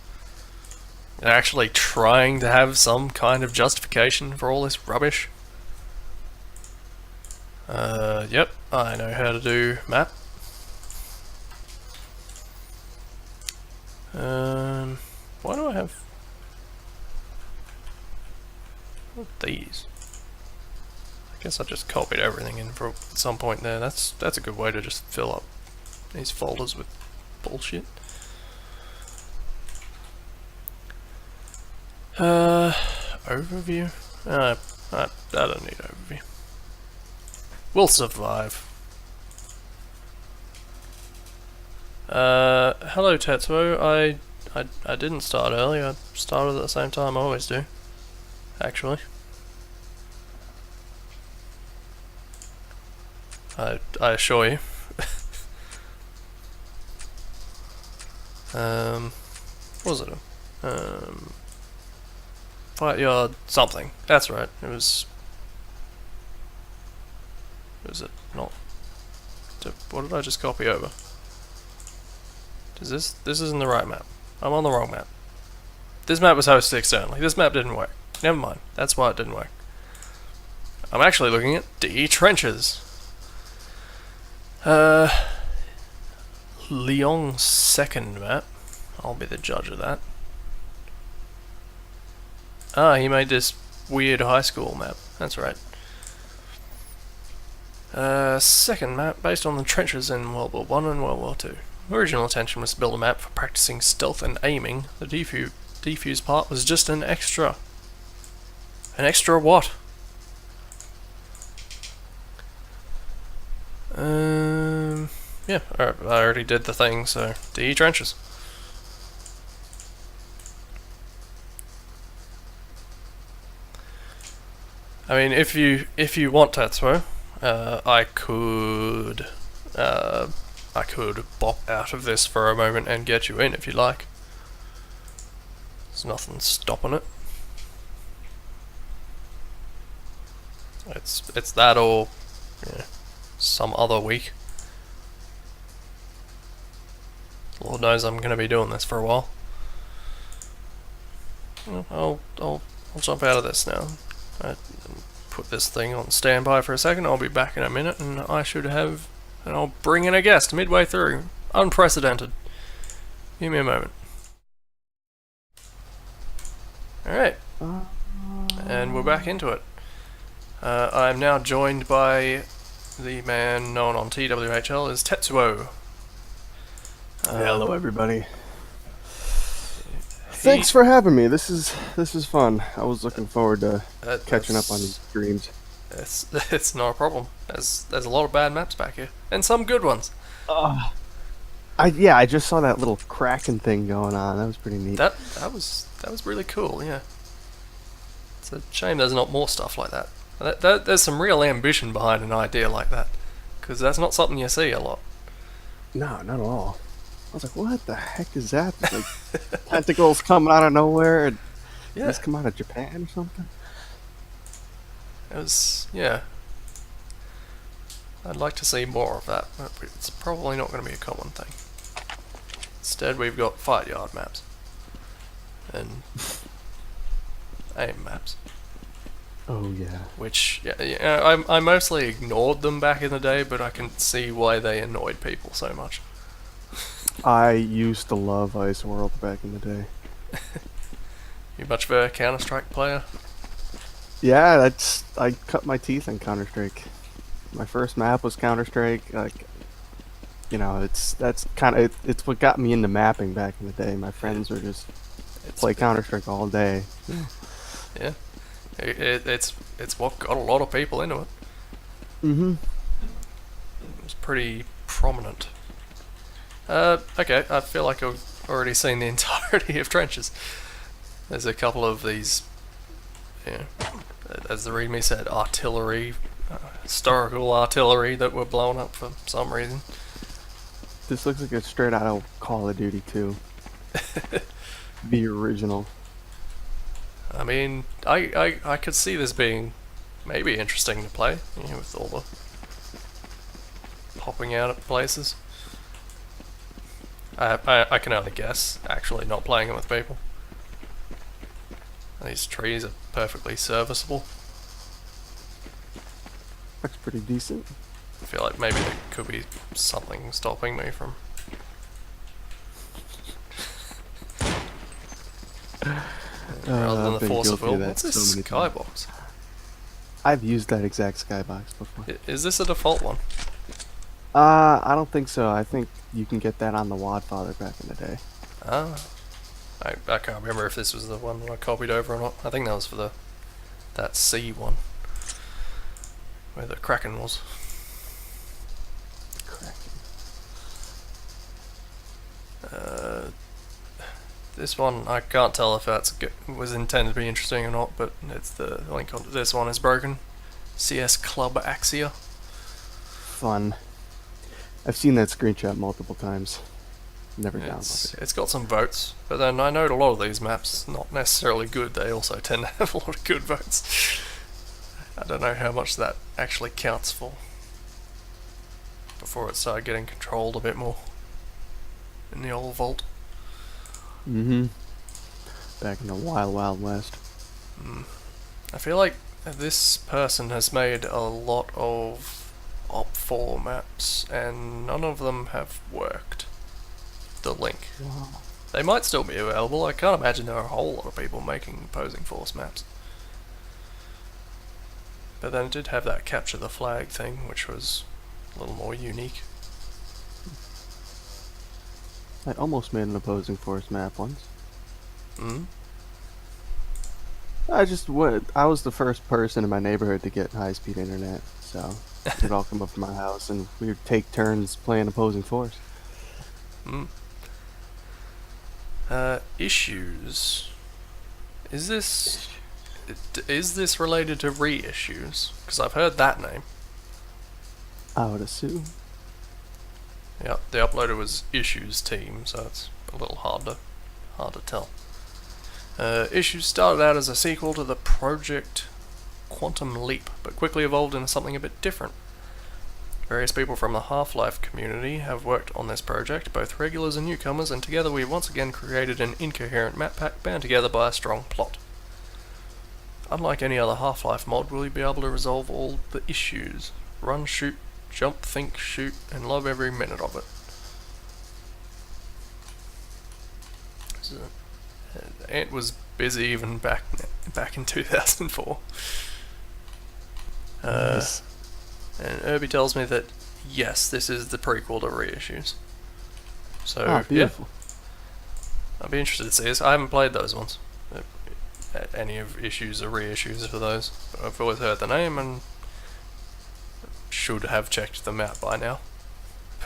They're actually trying to have some kind of justification for all this rubbish. Yep, I know how to do map. Why do I have these? I guess I just copied everything in for some point there. That's a good way to just fill up these folders with bullshit. Overview? I don't need overview. We'll survive. Hello Tetsu0. I didn't start early. I started at the same time I always do. Actually. I assure you. What was it? Fight Yard something. That's right. Was it not? What did I just copy over? This isn't the right map. I'm on the wrong map. This map was hosted externally. This map didn't work. Never mind. That's why it didn't work. I'm actually looking at D trenches. Lyon's second map. I'll be the judge of that. Ah, he made this weird high school map. That's right. Second map, based on the trenches in World War I and World War II. Original intention was to build a map for practicing stealth and aiming. The defuse part was just an extra. An extra what? Yeah, I already did the thing, so DE trenches. I mean, if you want Tetsu0, I could bop out of this for a moment and get you in if you like. There's nothing stopping it. It's that or yeah, some other week. Lord knows I'm going to be doing this for a while. I'll jump out of this now. I put this thing on standby for a second. I'll be back in a minute, and I'll bring in a guest midway through. Unprecedented. Give me a moment. Alright. And we're back into it. I'm now joined by the man known on TWHL as Tetsu0. Hello, everybody. Thanks for having me. This is fun. I was looking forward to catching up on these streams. It's not a problem. There's a lot of bad maps back here, and some good ones. I just saw that little Kraken thing going on. That was pretty neat. That was really cool. Yeah. It's a shame there's not more stuff like that. There's some real ambition behind an idea like that, because that's not something you see a lot. No, not at all. I was like, what the heck is that? Like tentacles coming out of nowhere, and this come out of Japan or something? It was, yeah. I'd like to see more of that, but it's probably not going to be a common thing. Instead, we've got fight yard maps and aim maps. Oh yeah. Which, I mostly ignored them back in the day, but I can see why they annoyed people so much. I used to love Ice World back in the day. You much of a Counter-Strike player? Yeah, I cut my teeth in Counter-Strike. My first map was Counter-Strike. Like, you know, it's what got me into mapping back in the day. My friends were just play Counter-Strike all day. Yeah, it's what got a lot of people into it. Mhm. It was pretty prominent. Okay, I feel like I've already seen the entirety of Trenches. There's a couple of these, as the readme said, artillery, historical artillery that were blown up for some reason. This looks like it's straight out of Call of Duty 2. The original. I mean, I could see this being maybe interesting to play, with all the popping out at places. I can only guess, actually, not playing it with people. These trees are perfectly serviceable. Looks pretty decent. I feel like maybe there could be something stopping me from... rather than the force of will. What's this skybox? I've used that exact skybox before. Is this a default one? I don't think so. I think you can get that on the Wadfather back in the day. Ah. I can't remember if this was the one that I copied over or not. I think that was for that C one. Where the Kraken was. This one, I can't tell if was intended to be interesting or not, but it's the link on this one is broken. CS Club Axia. Fun. I've seen that screenshot multiple times. Never downloaded it. It's got some votes, but then I know a lot of these maps, not necessarily good, they also tend to have a lot of good votes. I don't know how much that actually counts for. Before it started getting controlled a bit more. In the old vault. Mm-hmm. Back in the wild, wild west. I feel like this person has made a lot of Op4 maps, and none of them have worked. The link. Wow. They might still be available. I can't imagine there are a whole lot of people making opposing force maps. But then it did have that capture the flag thing, which was a little more unique. I almost made an opposing force map once. I was the first person in my neighborhood to get high-speed internet, so they'd all come up to my house and we would take turns playing opposing force. Issues. Is this related to reissues? Because I've heard that name. I would assume. Yeah, the uploader was Issues Team, so it's a little hard to tell. Issues started out as a sequel to the Project Quantum Leap, but quickly evolved into something a bit different. Various people from the Half-Life community have worked on this project, both regulars and newcomers, and together we once again created an incoherent map pack bound together by a strong plot. Unlike any other Half-Life mod, will you be able to resolve all the issues? Run, shoot, jump, think, shoot, and love every minute of it. So, Ant was busy even back in 2004. Nice. And Irby tells me that yes, this is the prequel to Reissues. So Oh, beautiful. yeah, I'd be interested to see this. I haven't played those ones. Any of issues or reissues for those. But I've always heard the name and should have checked them out by now.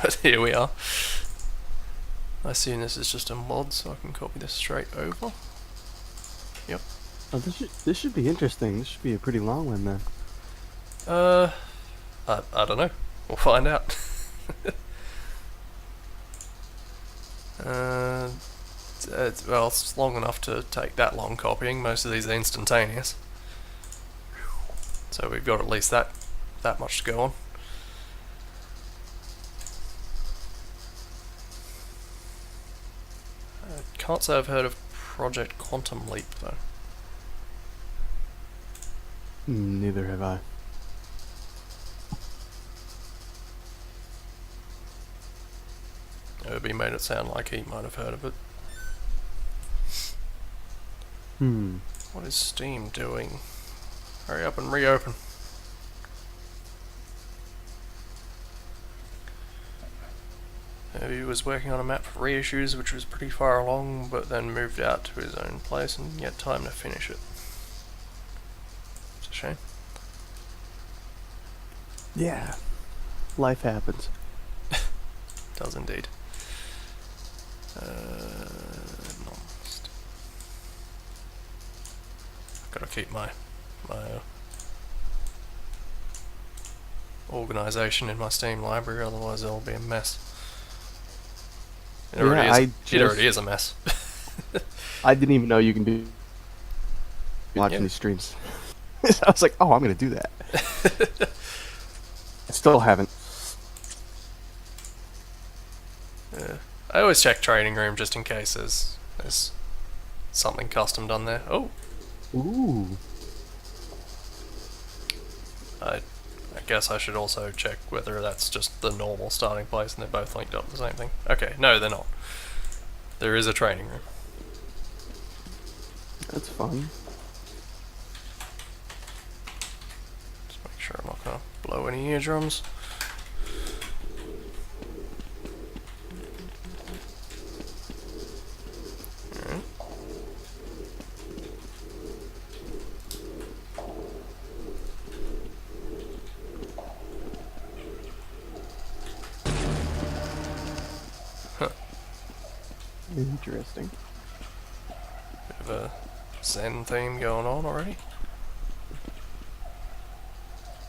But here we are. I assume this is just a mod, so I can copy this straight over. Yep. Oh, this should be interesting. This should be a pretty long one then. I don't know. We'll find out. Well, it's long enough to take that long copying. Most of these are instantaneous. So we've got at least that much to go on. I can't say I've heard of Project Quantum Leap though. Neither have I. Irby made it sound like he might have heard of it. What is Steam doing? Hurry up and reopen. He was working on a map for reissues which was pretty far along, but then moved out to his own place and yet time to finish it. It's a shame. Yeah. Life happens. Does indeed. Gotta keep my organisation in my Steam library, otherwise it'll be a mess. It already is a mess. I didn't even know you can do watching these streams. I was like, oh, I'm gonna do that. I still haven't. I always check trading room just in case there's something custom done there. Oh, Ooh. I guess I should also check whether that's just the normal starting place and they're both linked up to the same thing. Okay, no, they're not. There is a training room. That's fun. Just make sure I'm not gonna blow any eardrums. Interesting. Bit of a Zen theme going on already.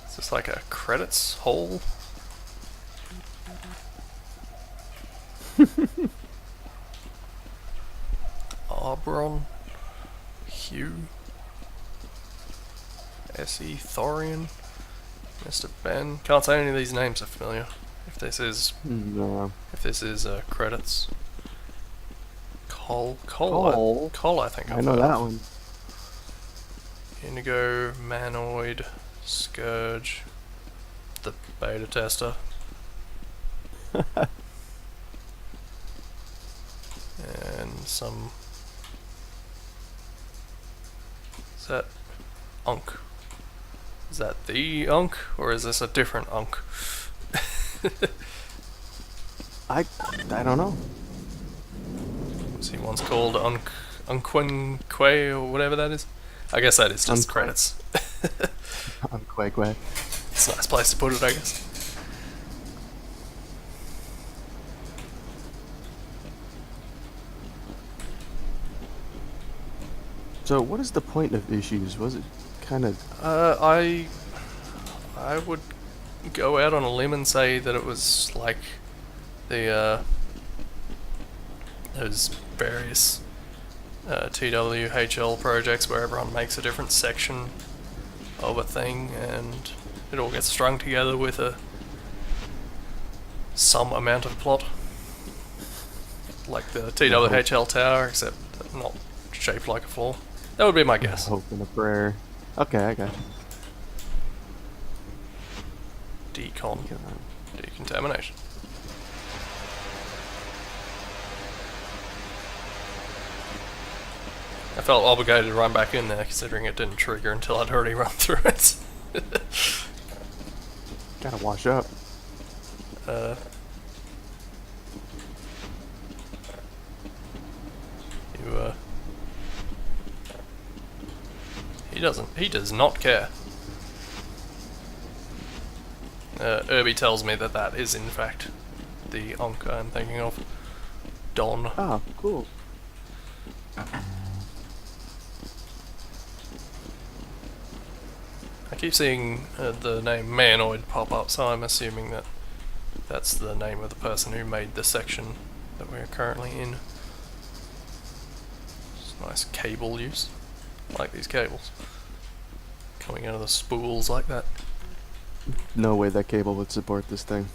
Is this like a credits hole? Arbron, Hugh, S.E. Thorian, Mr. Ben. Can't say any of these names are familiar. If this is No. credits. Cole, I think I know that one. Indigo, Manoid, Scourge, the beta tester. And some... Is that Unk? Is that the Unk, or is this a different Unk? I don't know. See, one's called Unquenque or whatever that is. I guess that is just credits. I'm Quake Way. It's a nice place to put it, I guess. So, what is the point of issues? Was it kind of... I would go out on a limb and say that it was like the those various TWHL projects where everyone makes a different section of a thing, and it all gets strung together with some amount of plot, like the TWHL tower, except not shaped like a floor. That would be my guess. Hope and a prayer. Okay, I got you. Decontamination. I felt obligated to run back in there, considering it didn't trigger until I'd already run through it. Gotta wash up. He does not care. Irby tells me that is in fact the Onka I'm thinking of. Don. Oh, cool. I keep seeing the name Manoid pop up, so I'm assuming that's the name of the person who made the section that we're currently in. It's nice cable use. I like these cables. Coming out of the spools like that. No way that cable would support this thing.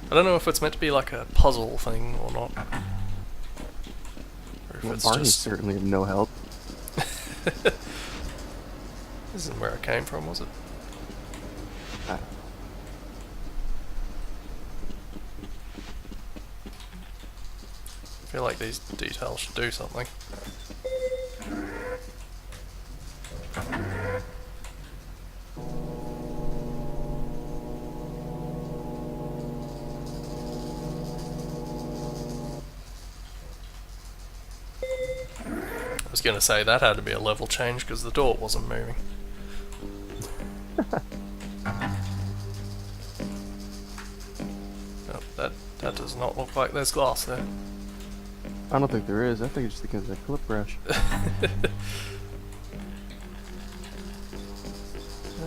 I don't know if it's meant to be like a puzzle thing or not. Or if Well, it's Barney's just... certainly of no help. This isn't where it came from, was it? I don't know. I feel like these details should do something. I was going to say that had to be a level change because the door wasn't moving. Oh, that does not look like there's glass there. I don't think there is. I think it's just because of the clip brush.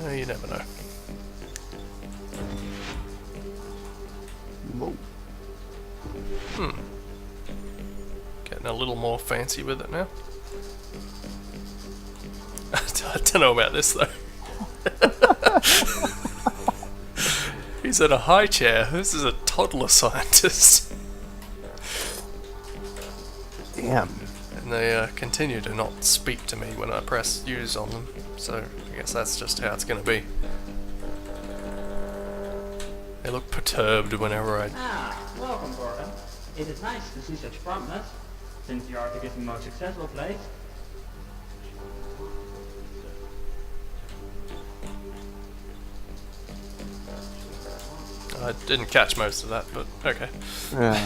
You never know. Whoa. Getting a little more fancy with it now. I don't know about this though. He's in a high chair. This is a toddler scientist. Damn. And they continue to not speak to me when I press use on them, so I guess that's just how it's going to be. They look perturbed whenever I... Welcome, Gordon. It is nice to see such promptness, since you are to get the most successful place. I didn't catch most of that, but okay. Yeah.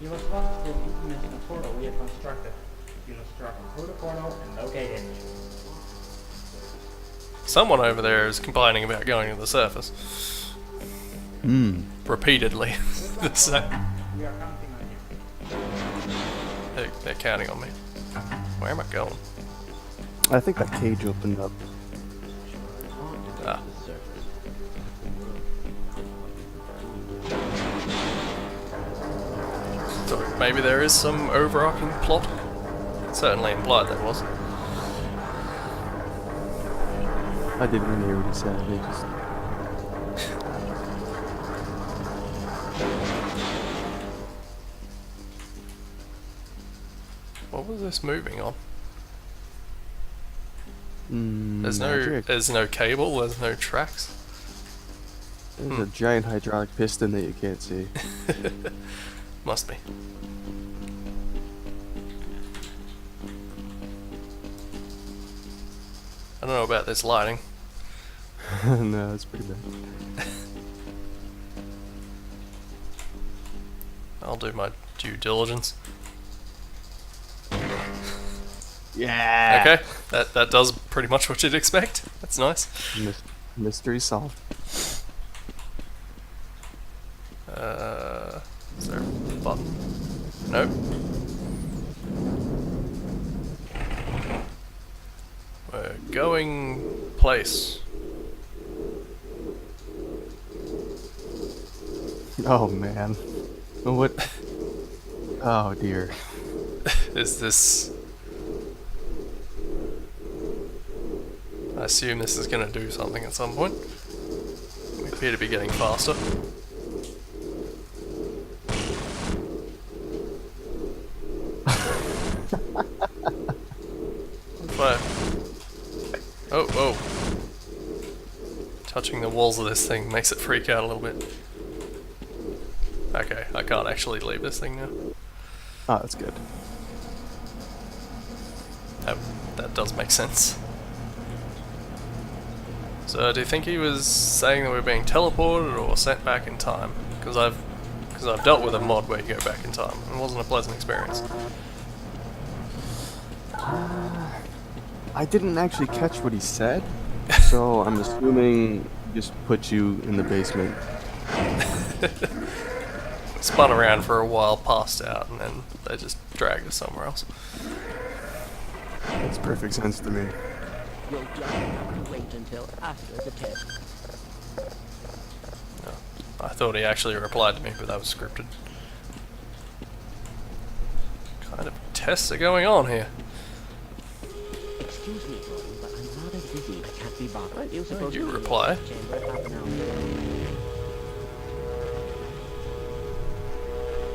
You must walk through the dimensional portal we have constructed. You must travel through the portal and locate it. Someone over there is complaining about going to the surface. Repeatedly. So, We are counting on you. they're counting on me. Where am I going? I think that cage opened up. Ah. So maybe there is some overarching plot. Certainly implied there was. I didn't really hear what he said. He just... What was this moving on? magic. There's no cable, there's no tracks. There's a giant hydraulic piston that you can't see. Must be. I don't know about this lighting. No, it's pretty bad. I'll do my due diligence. Yeah. Okay, that does pretty much what you'd expect. That's nice. Mystery solved. Is there a button? Nope. We're going place. Oh man. What? Oh dear. Is this... I assume this is going to do something at some point. We appear to be getting faster. Fire. Oh, oh. Touching the walls of this thing makes it freak out a little bit. Okay, I can't actually leave this thing now. Oh, that's good. That does make sense. So, do you think he was saying that we're being teleported or sent back in time? Because I've dealt with a mod where you go back in time. It wasn't a pleasant experience. I didn't actually catch what he said, so I'm assuming he just put you in the basement. Spun around for a while, passed out, and then they just dragged us somewhere else. Makes perfect sense to me. You'll just have to wait until after the test. I thought he actually replied to me, but that was scripted. What kind of tests are going on here? Excuse me, Gordon, but I'm rather busy. I can't be bothered. You Did suppose you you'll be reply? in the chamber half an hour?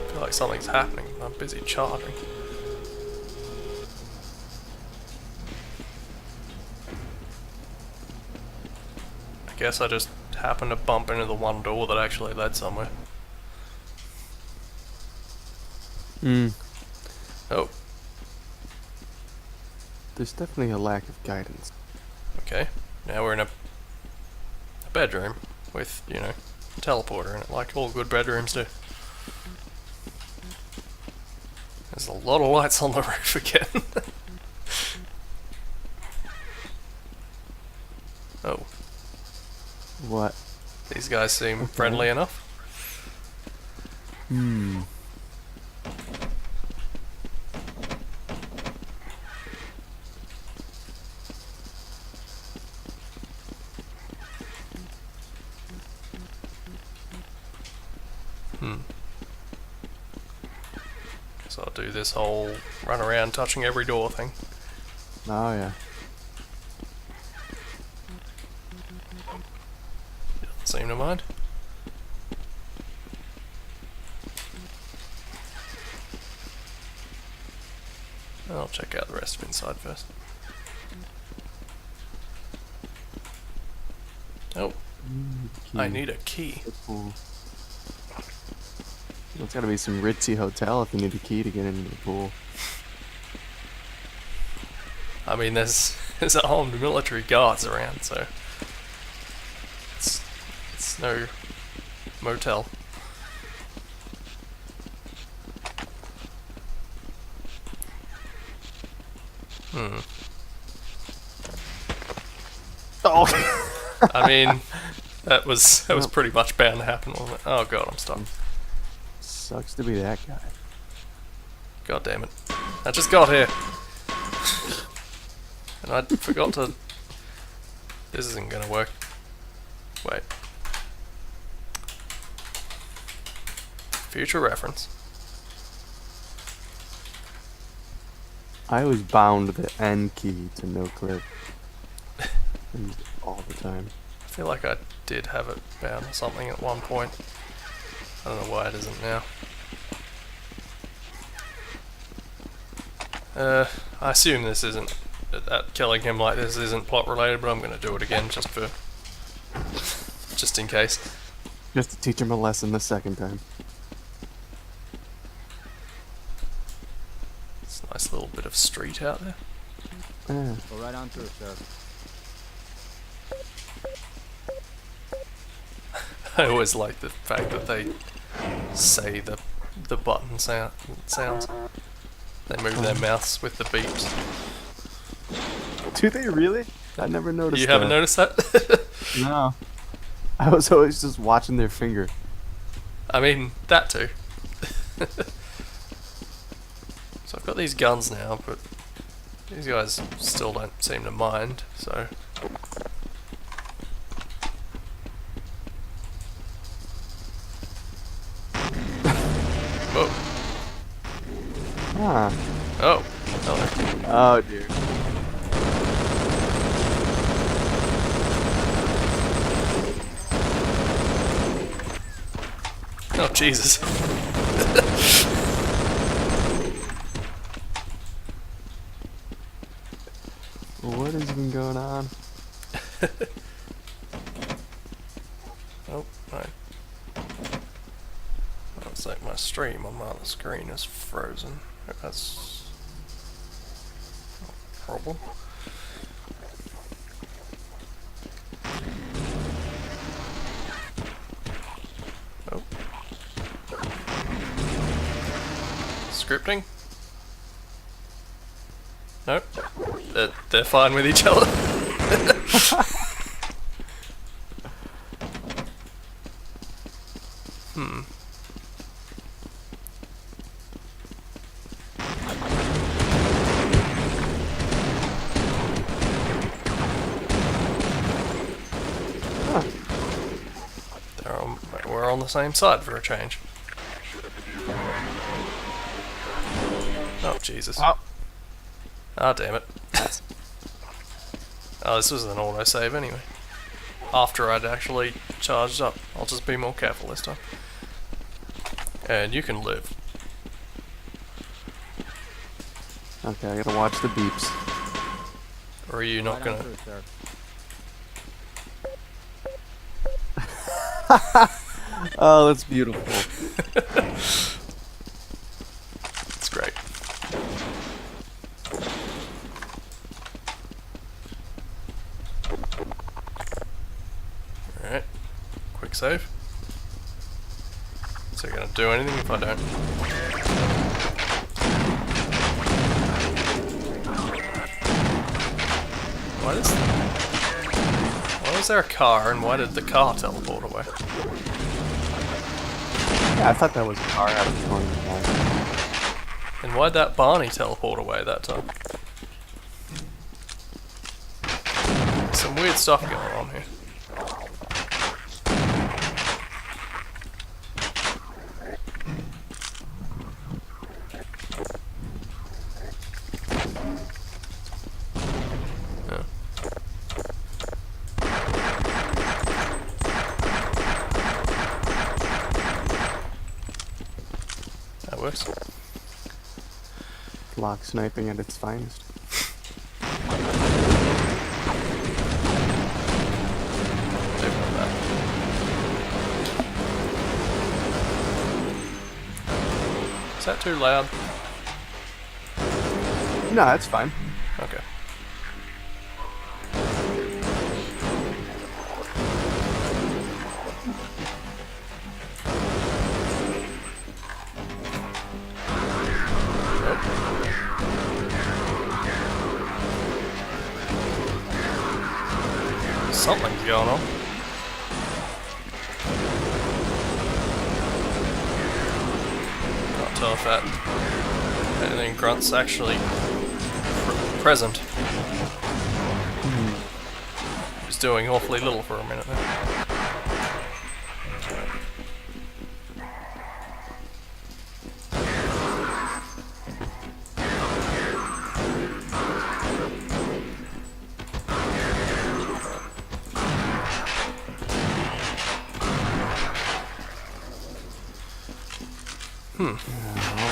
I feel like something's happening. I'm busy charging. I guess I just happened to bump into the one door that actually led somewhere. Hmm. Oh, There's definitely a lack of guidance. okay. Now we're in a bedroom with, you know, a teleporter in it, like all good bedrooms do. There's a lot of lights on the roof again. Oh, What? these guys seem friendly enough. Hmm. So I'll do this whole run around touching every door thing. Oh yeah. Doesn't seem to mind. I'll check out the rest of inside first. Oh, I need a key. Cool. It's gotta be some ritzy hotel if you need a key to get into the pool. I mean, there's armed military guards around, so it's no motel. Hmm. Oh. I mean, that was pretty much bound to happen, wasn't it? Oh god, I'm stuck. Sucks to be that guy. God damn it! I just got here, and I forgot to. This isn't gonna work. Wait. Future reference. I always bound the N key to no clip. All the time. I feel like I did have it bound to something at one point. I don't know why it isn't now. I assume this isn't, that killing him like this isn't plot related, but I'm gonna do it again just in case. Just to teach him a lesson the second time. It's a nice little bit of street out there. Yeah. Go right on through, sir. I always like the fact that they say the button sounds. They move their mouths with the beeps. Do they really? I never noticed. You haven't noticed that? No. I was always just watching their finger. I mean, that too. So I've got these guns now, but these guys still don't seem to mind, so... Whoa. Ah. Oh. Oh. Oh, dude. Oh, Jesus. What has been going on? Oh, right. Looks like my stream on my other screen is frozen. That's a problem. Oh. Scripting? Nope. They're fine with each other. Hmm. We're on the same side for a change. Oh, Jesus. Oh. Ah, damn it. Oh, this was an autosave anyway. After I'd actually charged up. I'll just be more careful this time. And you can live. Okay, I gotta watch the beeps. Or are you not Right on gonna... through, sir. Oh, that's beautiful. It's great. Alright. Quick save. Is it gonna do anything if I don't? Why was there a car and why did the car teleport away? Yeah, I thought that was a car I was going to buy. And why'd that Barney teleport away that time? Some weird stuff going on here. Yeah. That works. Lock sniping at its finest. Is that too loud? No, that's fine. Okay. Something's going on. Can't tell if that anything grunt's actually present. He's doing awfully little for a minute there.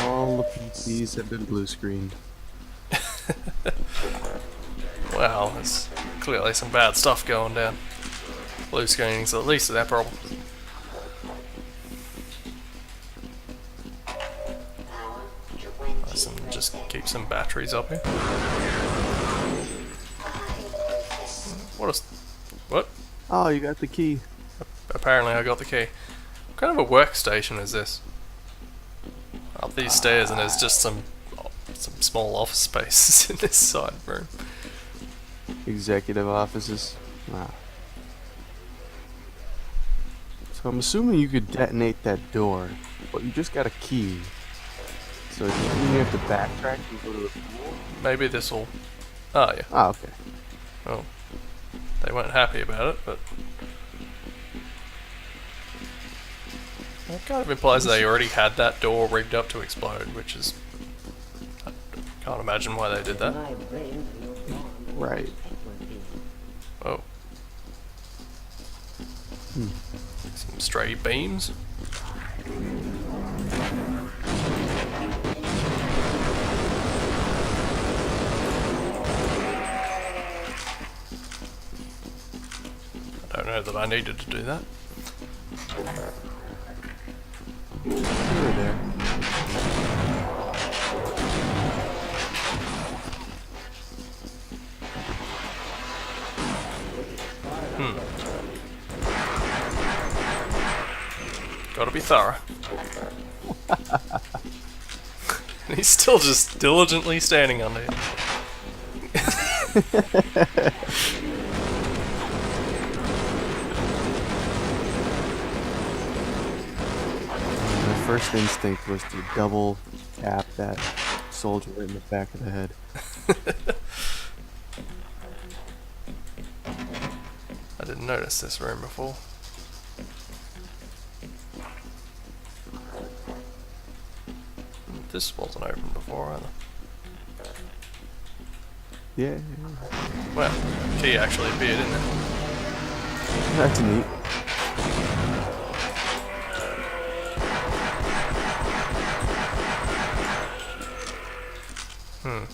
All the PCs have been blue screened. Wow, there's clearly some bad stuff going down. Blue screening's at least their problem. Let's just keep some batteries up here. What? Oh, you got the key. Apparently I got the key. What kind of a workstation is this? Up these stairs and there's just some small office spaces in this side room. Executive offices. Wow. So I'm assuming you could detonate that door, but you just got a key. So you have to backtrack and go to the pool? Maybe this'll... Oh yeah. Oh, okay. Oh. They weren't happy about it, but... That kind of implies they already had that door rigged up to explode, which is Can't imagine why they did that. My brains feel drawn to Right. expertise. Oh. Some stray beams. I don't know that I needed to do that. You were there. Gotta be thorough. He's still just diligently standing under it. My first instinct was to double tap that soldier in the back of the head. I didn't notice this room before. This wasn't open before either. Yeah, Well, key actually appeared in there. that's neat.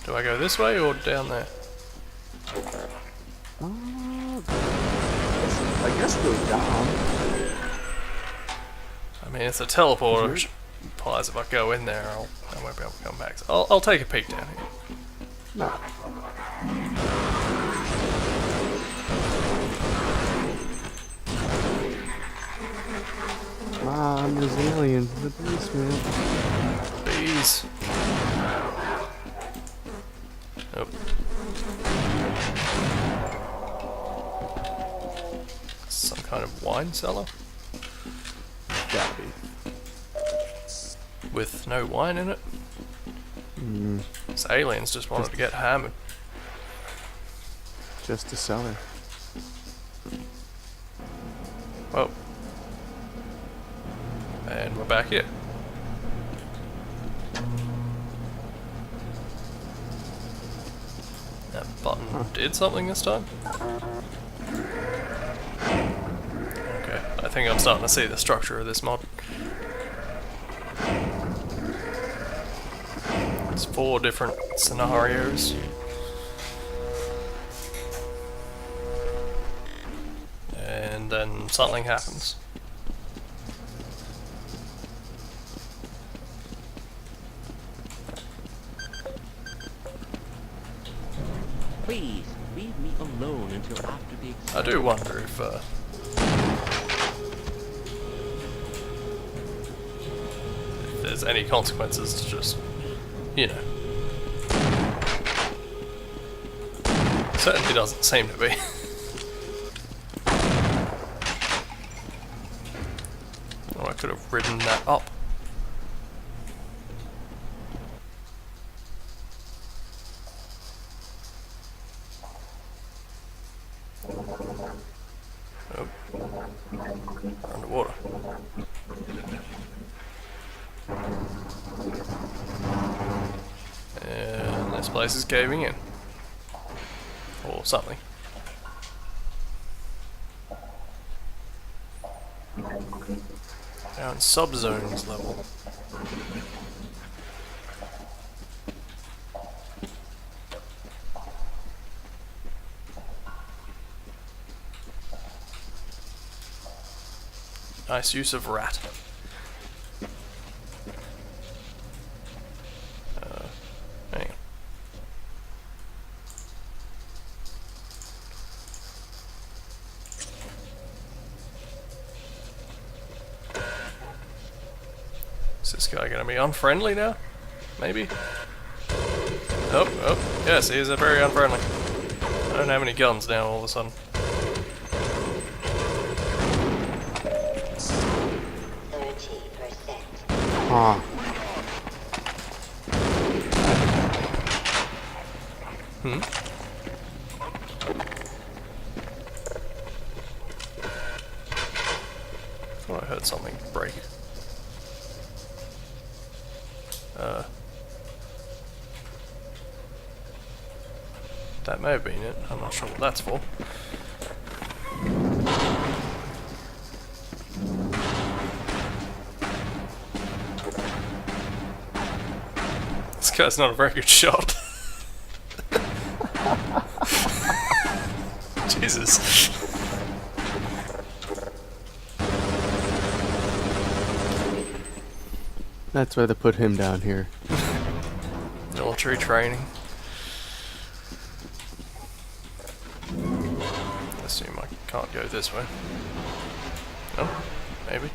Do I go this way or down there? I guess go down. I mean, it's a teleporter, which implies if I go in there, I won't be able to come back. So I'll take a peek down here. No. Come on, there's an alien in the basement. Bees. Nope. Some kind of wine cellar Gotta be. with no wine in it. Mm, These aliens just wanted to get hammered. just a cellar. Oh. And we're back here. That button did something this time? Okay, I think I'm starting to see the structure of this mod. It's 4 different scenarios. And then something happens. Please, leave me alone until after the I do wonder if there's any consequences to just, you know. Certainly doesn't seem to be. Or I could have ridden that up. Oh. Underwater. And this place is caving in. Or something. Down subzones level. Nice use of rat. Hang on. Is this guy gonna be unfriendly now? Maybe? Oh, yes, he is very unfriendly. I don't have any guns now all of a sudden. 30%. Huh. Thought I heard something break. That may have been it. I'm not sure what that's for. This guy's not a very good shot. Jesus. That's why they put him down here. Military training. I assume I can't go this way. Oh, maybe.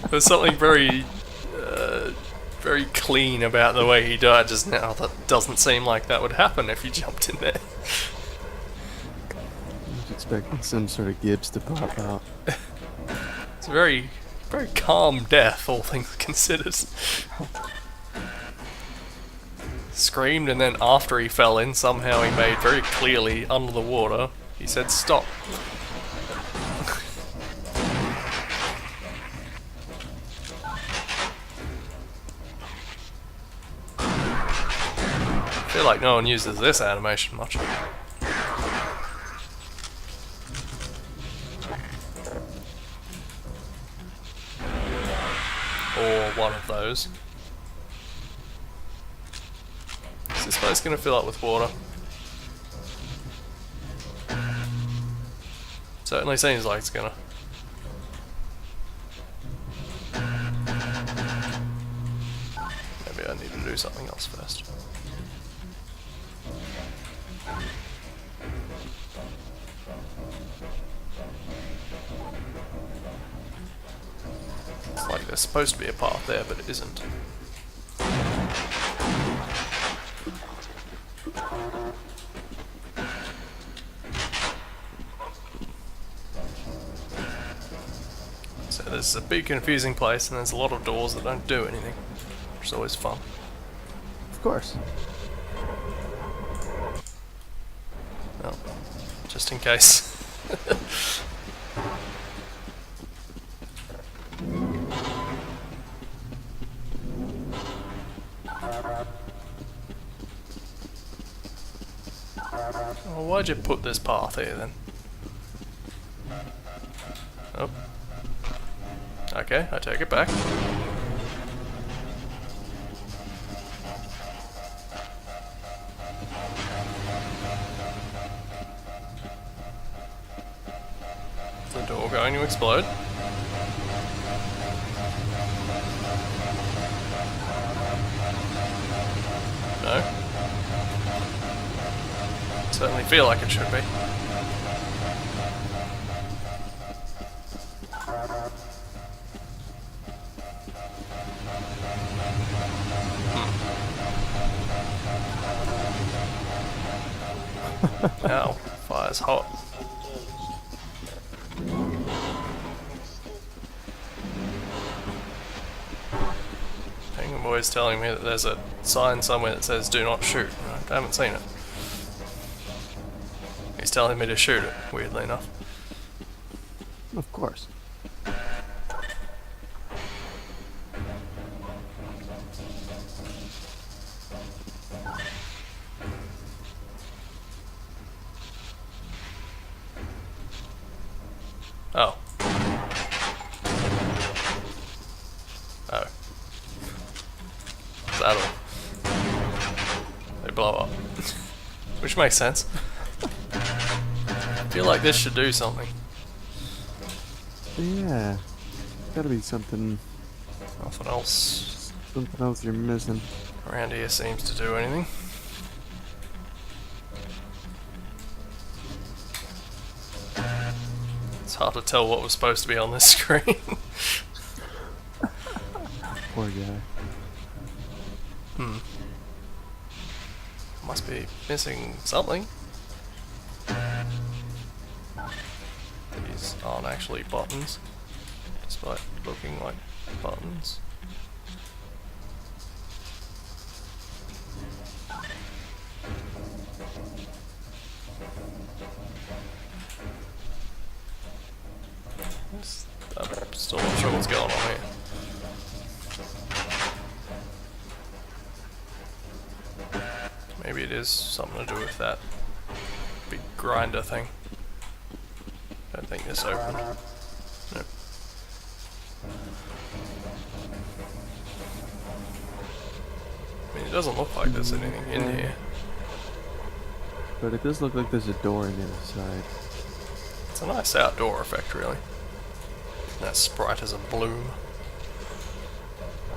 There's something very clean about the way he died just now. That doesn't seem like that would happen if you jumped in there. I was expecting some sort of Gibbs to pop out. It's a very calm death, all things considered. Screamed, and then after he fell in, somehow he made very clearly under the water, he said stop. I feel like no one uses this animation much. Or one of those. Is this place going to fill up with water? Certainly seems like it's gonna. Maybe I need to do something else first. It's like there's supposed to be a path there, but it isn't. So there's a big confusing place, and there's a lot of doors that don't do anything, which is always fun. Of course. Well, just in case. Well, why'd you put this path here then? Oh. Okay, I take it back. Is the door going to explode? No? Certainly feel like it should be. Ow, fire's hot. Penguin Boy's telling me that there's a sign somewhere that says do not shoot. I haven't seen it. He's telling me to shoot it, weirdly enough. Of course. Oh. Oh. Is that all? They blow up. Which makes sense. I feel like this should do something. Yeah. Gotta be something Nothing else you're missing. around here seems to do anything. It's hard to tell what was supposed to be on this screen. Poor guy. Must be missing something. These aren't actually buttons. despite looking like buttons. I'm still not sure what's going on here. Maybe it is something to do with that big grinder thing. Don't think this opened. Nope. I mean, it doesn't look like there's anything in here. But it does look like there's a door on the other side. It's a nice outdoor effect, really. That sprite is a bloom.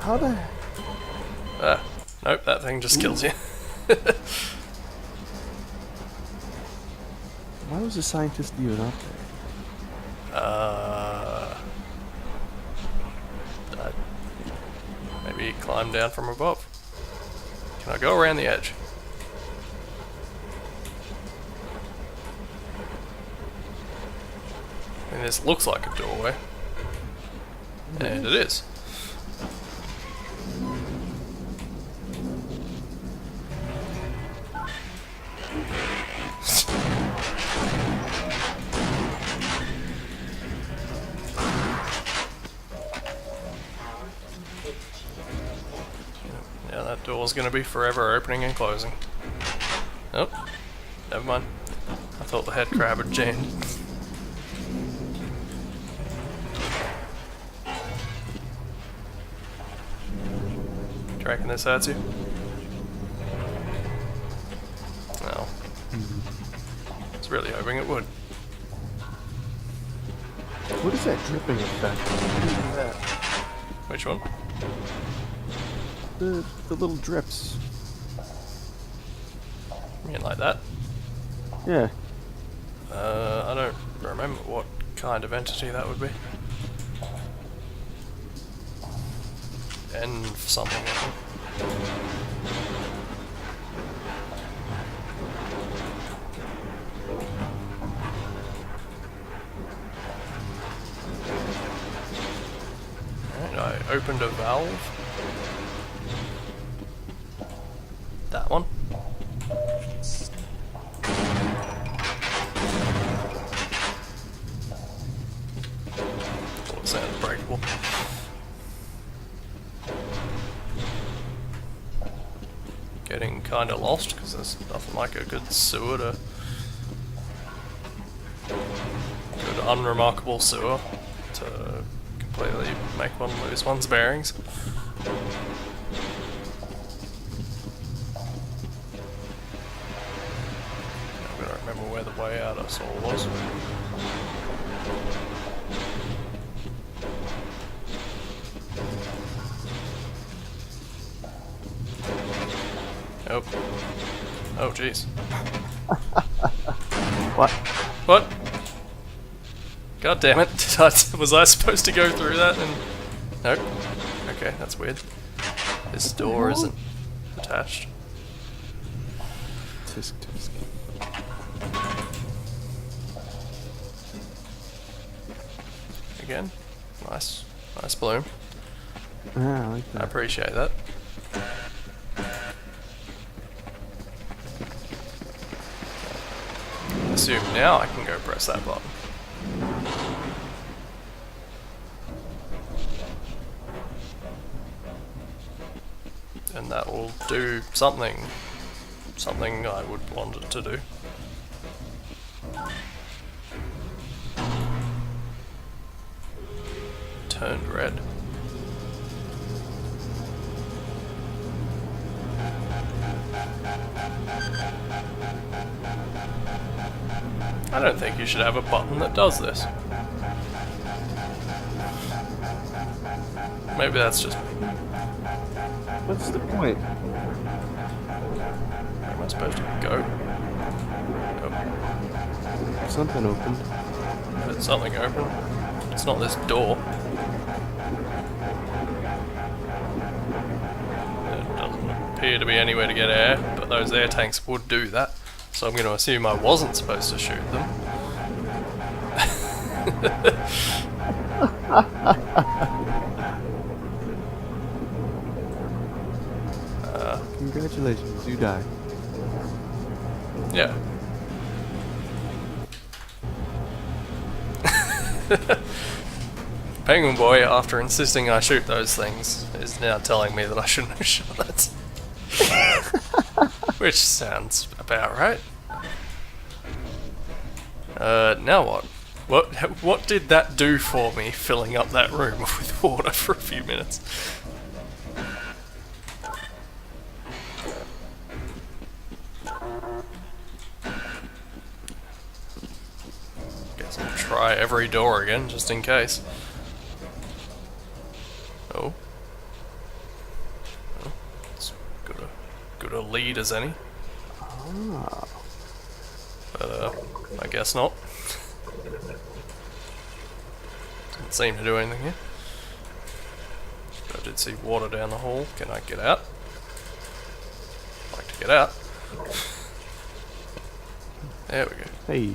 How the... Ah, nope, that thing just kills you. Why was the scientist even up there? Maybe he climbed down from above. Can I go around the edge? I mean, this looks like a doorway. And it is. Yeah, that door's gonna be forever opening and closing. Oh, never mind. I thought the head crab had jammed. Do you reckon this hurts you? No. I was really hoping it would. What is that dripping effect? What is that? Which one? The little drips. You mean like that? Yeah. I don't remember what kind of entity that would be. N something, I think. Alright, I opened a valve. That one. Thought it sounded breakable. Getting kinda lost because there's nothing like a good sewer to. Good unremarkable sewer to completely make one lose one's bearings. I'm gonna remember where the way out I saw was. Oh. Oh, jeez. What? What? God damn it. Was I supposed to go through that? And nope. Okay, that's weird. This door isn't attached. Tisk tisk. Again. Nice. Nice bloom. Ah, I like I that. appreciate that. I assume now I can go press that button. And that will do something. Something I would want it to do. Turned red. I don't think you should have a button that does this. Maybe that's just me. What's the point? Where am I supposed to go? Oh, Something opened. there's something open. It's not this door. There doesn't appear to be anywhere to get air, but those air tanks would do that. So I'm going to assume I wasn't supposed to shoot them. Congratulations, you died. Yeah. Penguin Boy, after insisting I shoot those things, is now telling me that I shouldn't have shot it. Which sounds about right. Now what? What did that do for me, filling up that room with water for a few minutes? Guess I'll try every door again, just in case. Oh. Oh, it's good a lead as any. Ah. But, I guess not. Didn't seem to do anything here. But I did see water down the hall. Can I get out? I'd like to get out. There we go. Hey.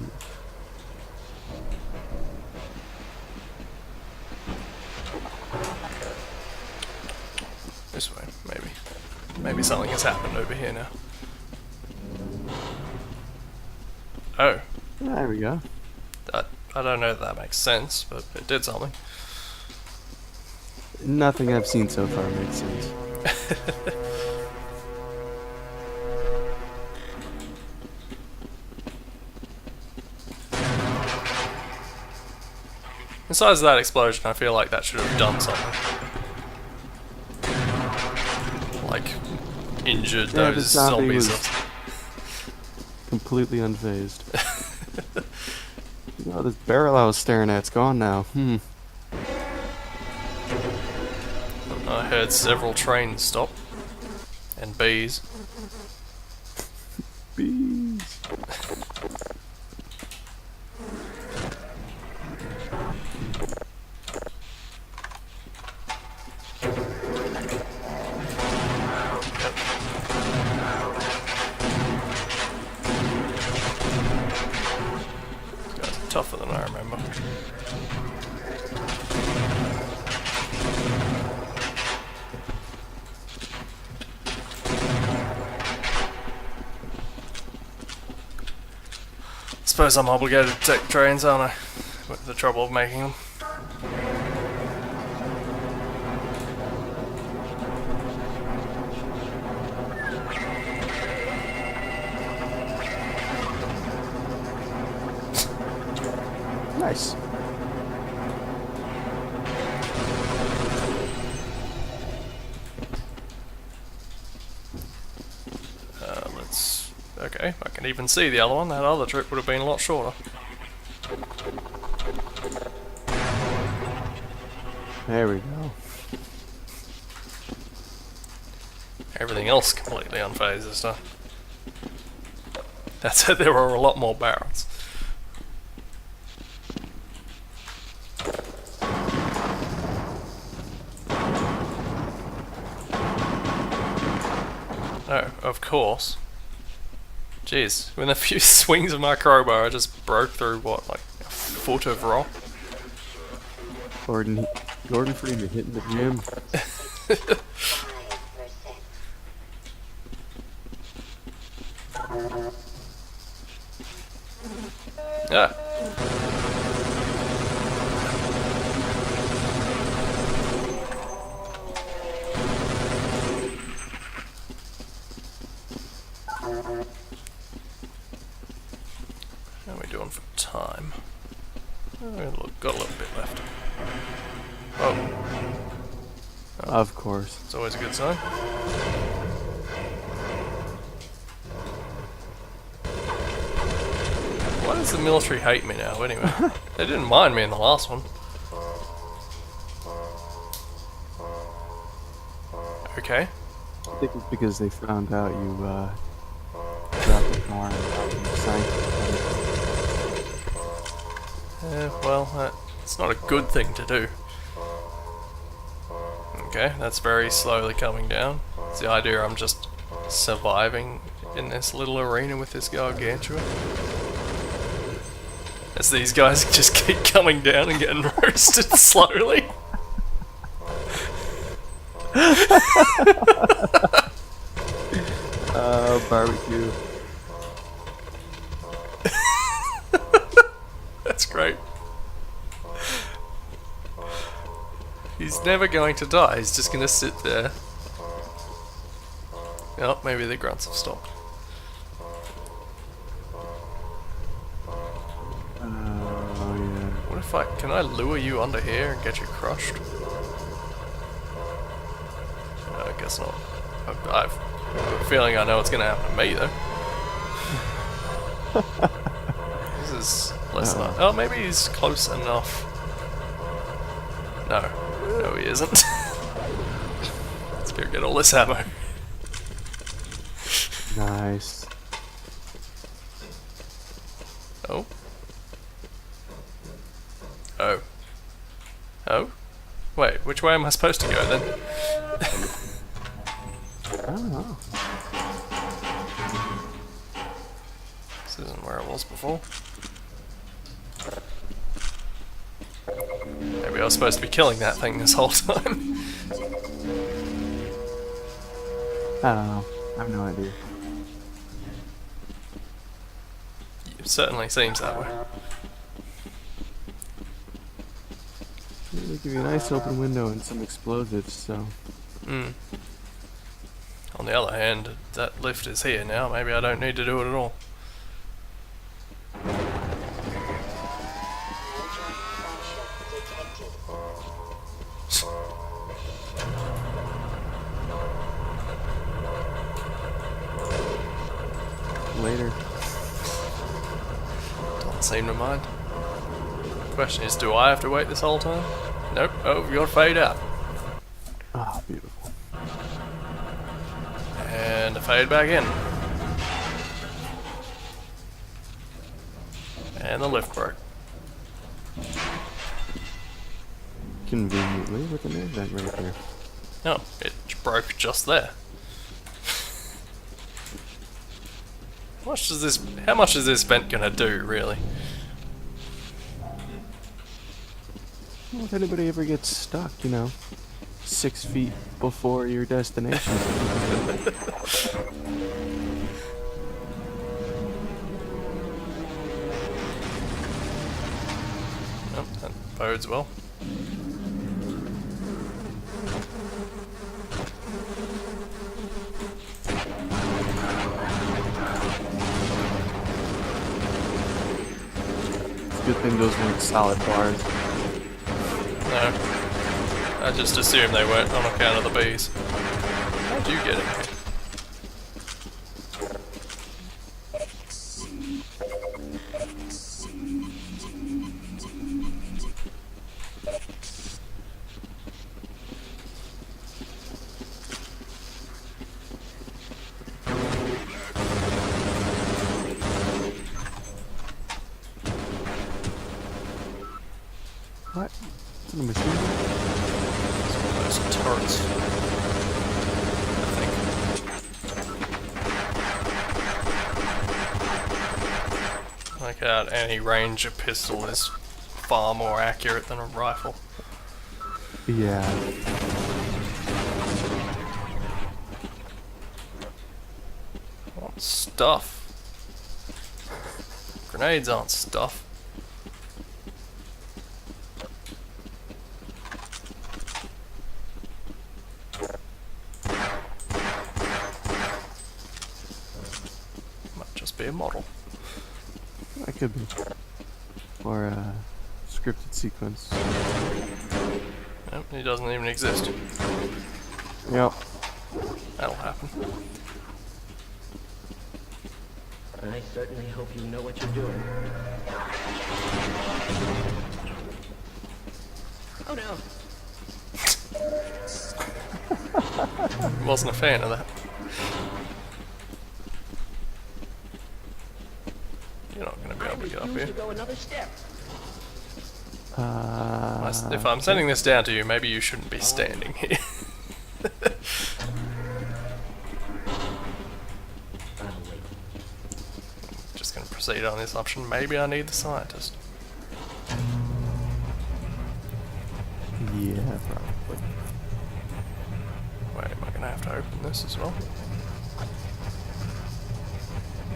This way, maybe. Maybe something has happened over here now. Oh. There we go. I don't know if that makes sense, but it did something. Nothing I've seen so far makes sense. Besides that explosion, I feel like that should have done something. Like, injured Yeah, the those zombie zombies. was completely unfazed. Oh, this barrel I was staring at's gone now. I heard several trains stop. And bees. Bees. Guys are tougher than I remember. Suppose I'm obligated to take the trains, aren't I? With the trouble of making them. Nice. Let's... Okay, I can even see the other one. That other trip would have been a lot shorter. There we go. Everything else completely unfazed this time. That said, there were a lot more barrels. Oh, of course. Jeez, with a few swings of my crowbar, I just broke through, what, like a foot of rock? Gordon Freeman hitting the gym. Yeah. How are we doing for time? Oh, look, got a little bit left. Oh, Of course. it's always a good sign. Why does the military hate me now, anyway? They didn't mind me in the last one. Okay. I think it's because they found out you dropped the car and sank. Well, it's not a good thing to do. Okay, that's very slowly coming down. It's the idea I'm just surviving in this little arena with this gargantua. As these guys just keep coming down and getting roasted slowly. Barbecue. That's great. He's never going to die, he's just going to sit there. Oh, maybe the grunts have stopped. Oh yeah. What if can I lure you under here and get you crushed? No, I guess not. I've a feeling I know what's going to happen to me though. This is less than oh, maybe he's close enough. No, he isn't. Let's go get all this ammo. Nice. Oh. Oh. Oh? Wait, which way am I supposed to go then? I don't know. This isn't where I was before. Maybe I was supposed to be killing that thing this whole time. I don't know. I have no idea. It certainly seems that way. They give you a nice open window and some explosives, so... Hmm. On the other hand, that lift is here now, maybe I don't need to do it at all. Later. Doesn't seem to mind. Question is, do I have to wait this whole time? Nope. Oh, you gotta fade out. Ah, beautiful. And a fade back in. And the lift broke. Conveniently with an air vent right there. Oh, it broke just there. How much is this vent gonna do, really? Well, if anybody ever gets stuck, 6 feet before your destination. Oh, that bodes well. Good thing those weren't solid bars. No. I just assumed they weren't on account of the bees. How'd you get in here? What? Is it a machine? It's one of those turrets. I think. Like at any range, a pistol is far more accurate than a rifle. Yeah. What stuff? Grenades aren't stuff. Might just be a model. That could be. Or a scripted sequence. Nope, he doesn't even exist. Yep. That'll happen. I certainly hope you know what you're doing. Oh no! Wasn't a fan of that. You're not going to be able to get up refuse here. to go another step. If I'm sending this down to you, maybe you shouldn't be standing here. I'll wait. Just going to proceed on this option. Maybe I need the scientist. Yeah, probably. Wait, am I gonna have to open this as well?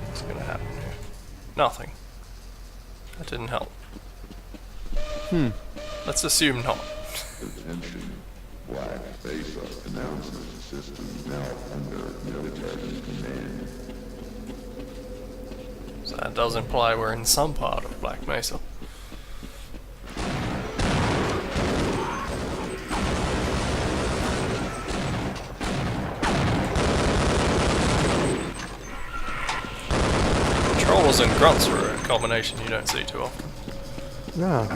What's gonna happen here? Nothing. That didn't help. Let's assume not. Attention. Black face-up announcement system now under military command. So that does imply we're in some part of Black Mesa. Controllers and grunts are a combination you don't see too often. No.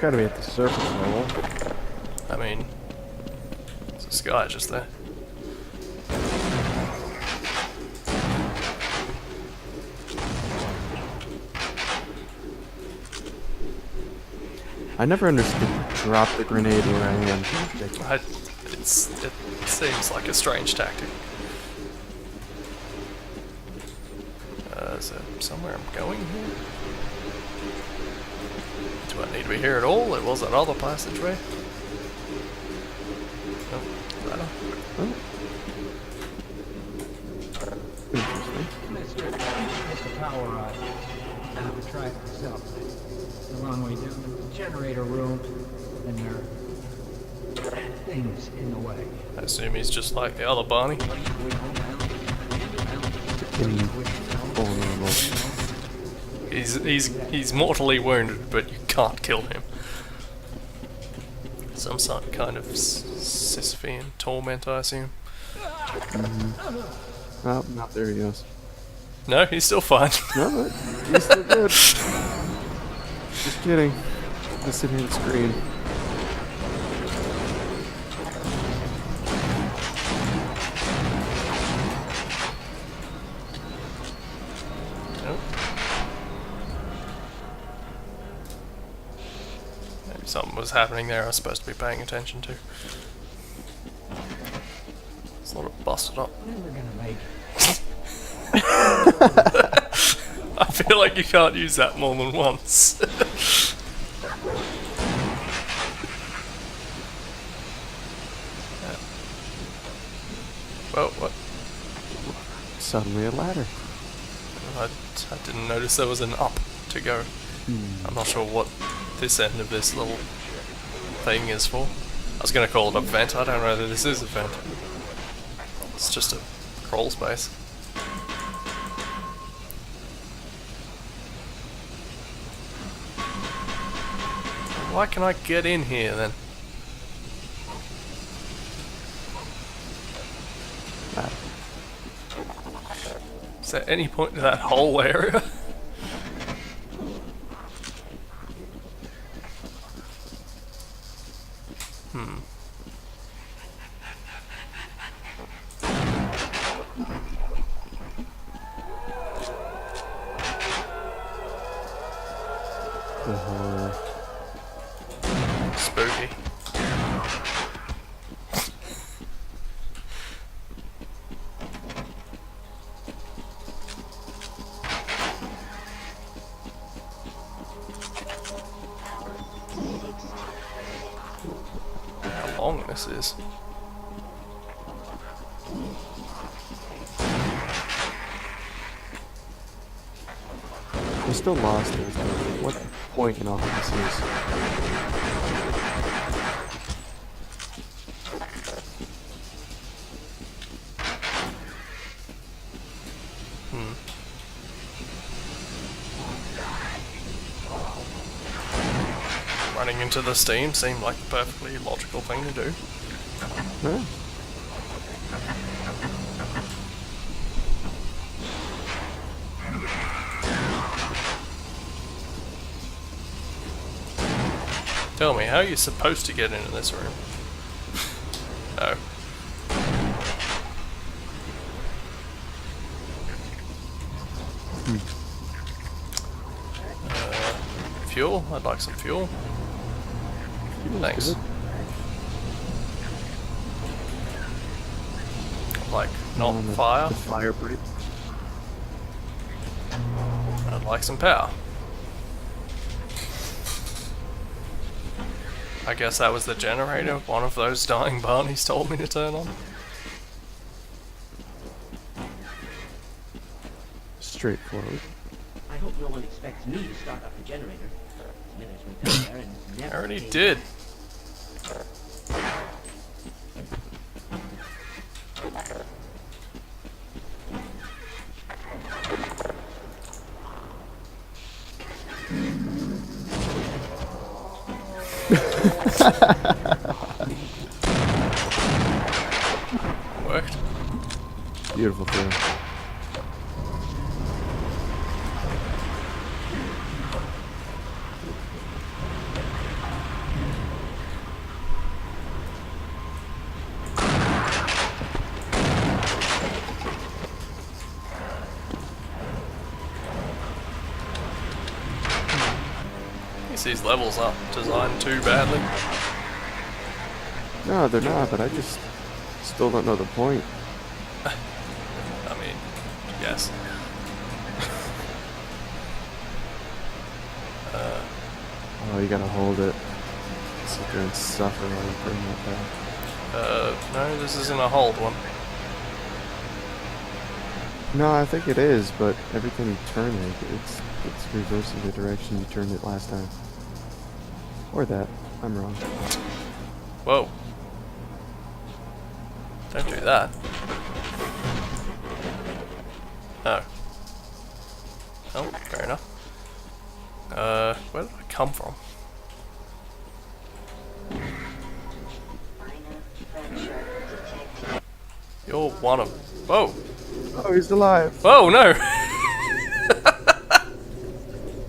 Gotta be at the surface level. I mean, there's a sky just there. I never understood drop the grenade where I am. It seems like a strange tactic. Is there somewhere I'm going here? Do I need to be here at all? It was that other passageway. Nope. Ladder. Oh. Interesting. Mr. Power Rod. I have a track myself. The long way down to the generator room, and there are things in the way. I assume he's just like the other Barney. Invulnerable. He's mortally wounded, but you can't kill him. Some kind of Sisyphean torment, I assume. Oh, not there he goes. No, he's still fine. No, he's still good. Just kidding. Just sit here and scream. Nope. Maybe something was happening there I was supposed to be paying attention to. It's sort of busted up. Never gonna make it. I feel like you can't use that more than once. Well, what? Suddenly a ladder. I didn't notice there was an up to go. I'm not sure what this end of this little thing is for. I was going to call it a vent. I don't know that this is a vent. It's just a crawl space. Why can I get in here then? Is there any point to that whole area? The horror. Spooky. How long this is. I'm still lost as to what the point in all this is. Running into the steam seemed like a perfectly logical thing to do. Huh? Tell me, how are you supposed to get into this room? Oh. Fuel? I'd like some fuel. Thanks. Good. Like, not fire. The fire break. I'd like some power. I guess that was the generator one of those dying Barneys told me to turn on. Straightforward. I hope no one expects me to start up the generator. Smithers went down there and I never already came did. Worked. Beautiful thing. These levels aren't designed too badly. No, they're not, but I just still don't know the point. I mean, yes. Oh, you gotta hold it. Sit there and suffer while you bring that back. No, this isn't a hold one. No, I think it is, but every time you turn it, it's reversing the direction you turned it last time. Or that. I'm wrong. Whoa. Don't do that. Oh. Oh, fair enough. Where did I come from? You're one of... Whoa! Oh, he's alive! Whoa, no!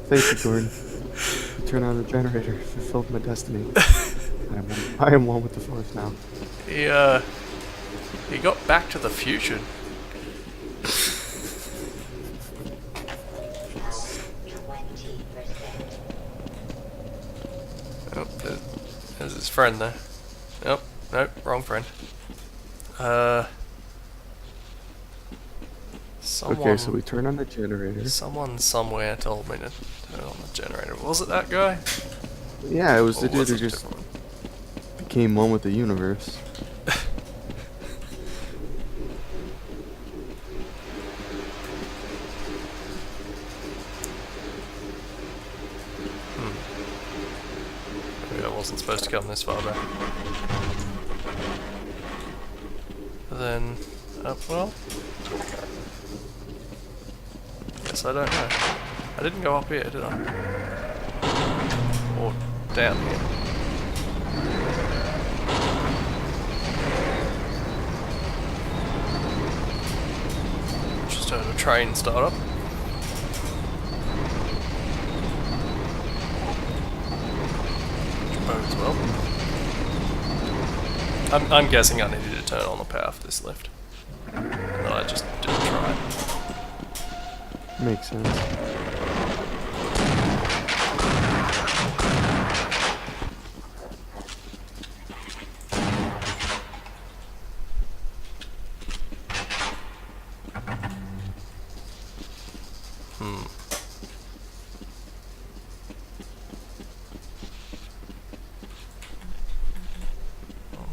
Thank you, Gordon. Turn on the generator. Fulfilled my destiny. I am one with the Force now. He got back to the future. Oh, there's his friend there. Nope, wrong friend. Someone, Okay, so we turn on the generator. someone somewhere told me to turn on the generator. Was it that guy? Yeah, it was Or the dude was who it a just different one? became one with the universe. Maybe I wasn't supposed to come this far back. But then, well, guess I don't know. I didn't go up here, did I? Or down here. Just heard a train start up. Which bodes well. I'm guessing I needed to turn on the power for this lift. But I just didn't try. Makes sense.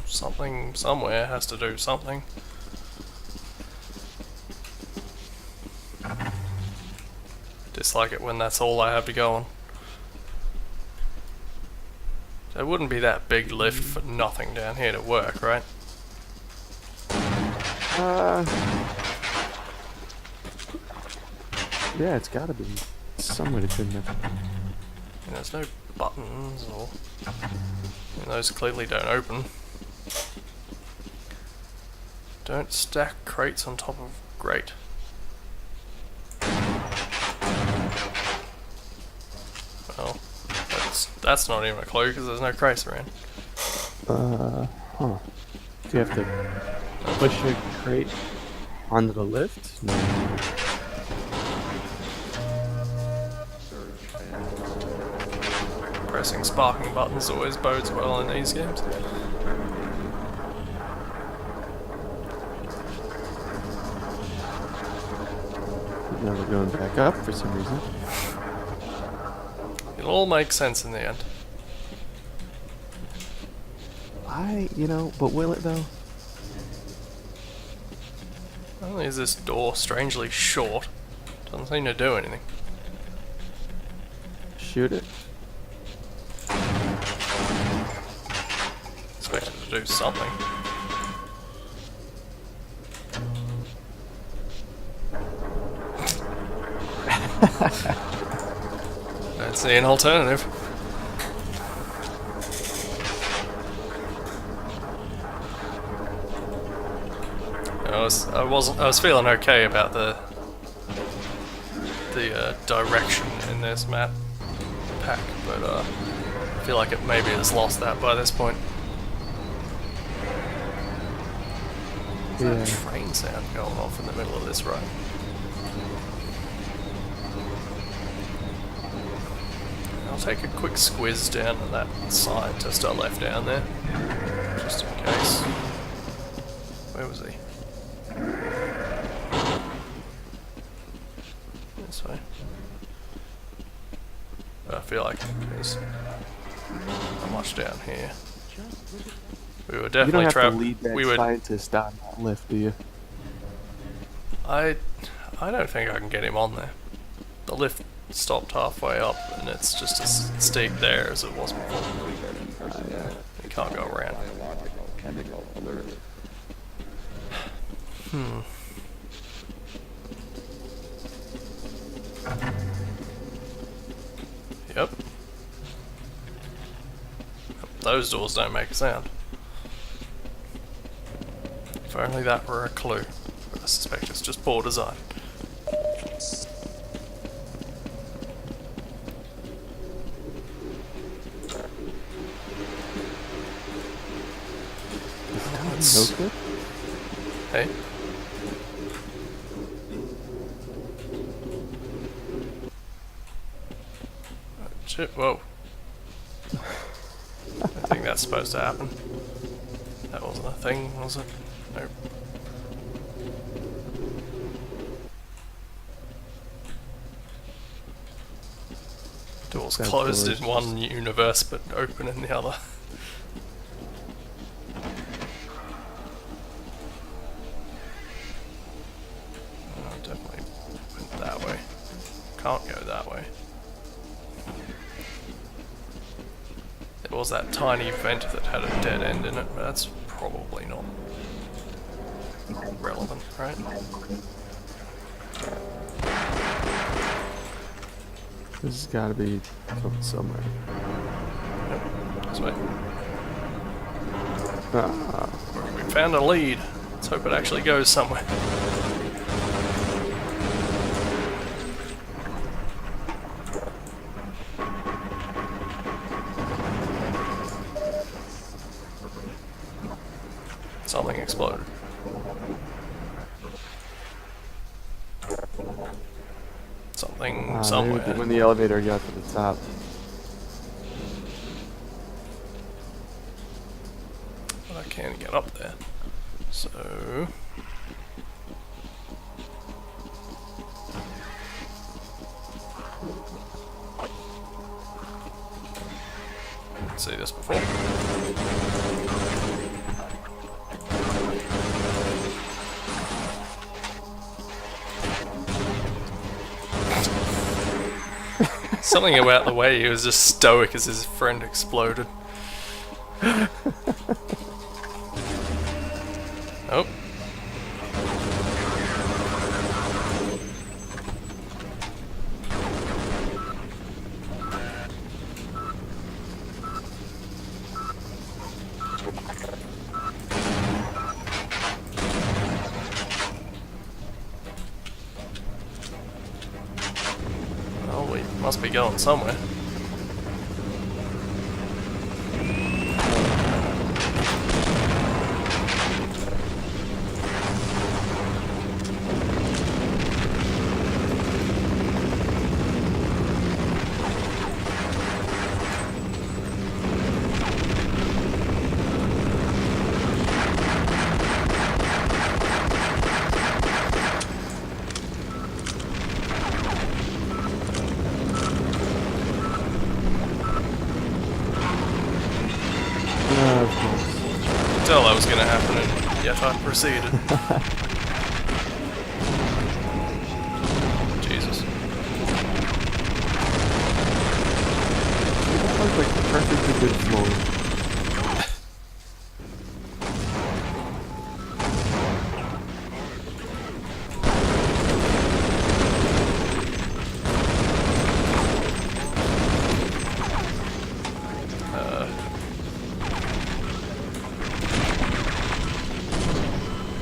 Something somewhere has to do something. Dislike it when that's all I have to go on. There wouldn't be that big lift for nothing down here to work, right? Yeah, it's gotta be. Somewhere to turn that. And there's no buttons or... and those clearly don't open. Don't stack crates on top of grate. Well, that's not even a clue because there's no crates around. Huh. Do you have to push a crate onto the lift? No. Pressing sparking buttons always bodes well in these games. Now we're going back up for some reason. It'll all make sense in the end. But will it though? Not only is this door strangely short, doesn't seem to do anything. Shoot it. Expect it to do something. Don't see an alternative. I was feeling okay about the direction in this map pack, but I feel like it maybe has lost that by this point. There's a train sound going off in the middle of this road. I'll take a quick squiz down to that scientist I left down there, just in case. Where was he? This way. I feel like there's not much down here. We were You don't definitely have to trapped. lead that We were. scientist down that lift, do you? I don't think I can get him on there. The lift stopped halfway up, and it's just as steep there as it was before. You can't go around. Biological, chemical, alert. Yep. Those doors don't make a sound. If only that were a clue. But I suspect it's just poor design. No good? Hey? Shit, whoa. I think that's supposed to happen. That wasn't a thing, was it? Nope. Doors That closed door's in one universe but open in the other. Oh, definitely went that way. Can't go that way. There was that tiny vent that had a dead end in it, but that's probably not relevant, right? This has got to be somewhere. This way. Ah, We found a lead. Let's hope it actually goes somewhere. Something exploded. Something somewhere. maybe when the elevator got to the top. But I can't get up there. So... I've seen this before. Something about the way he was just stoic as his friend exploded. Oh. Well, we must be going somewhere. was going to happen, and yet I proceeded. Jesus. That was like perfectly good floor.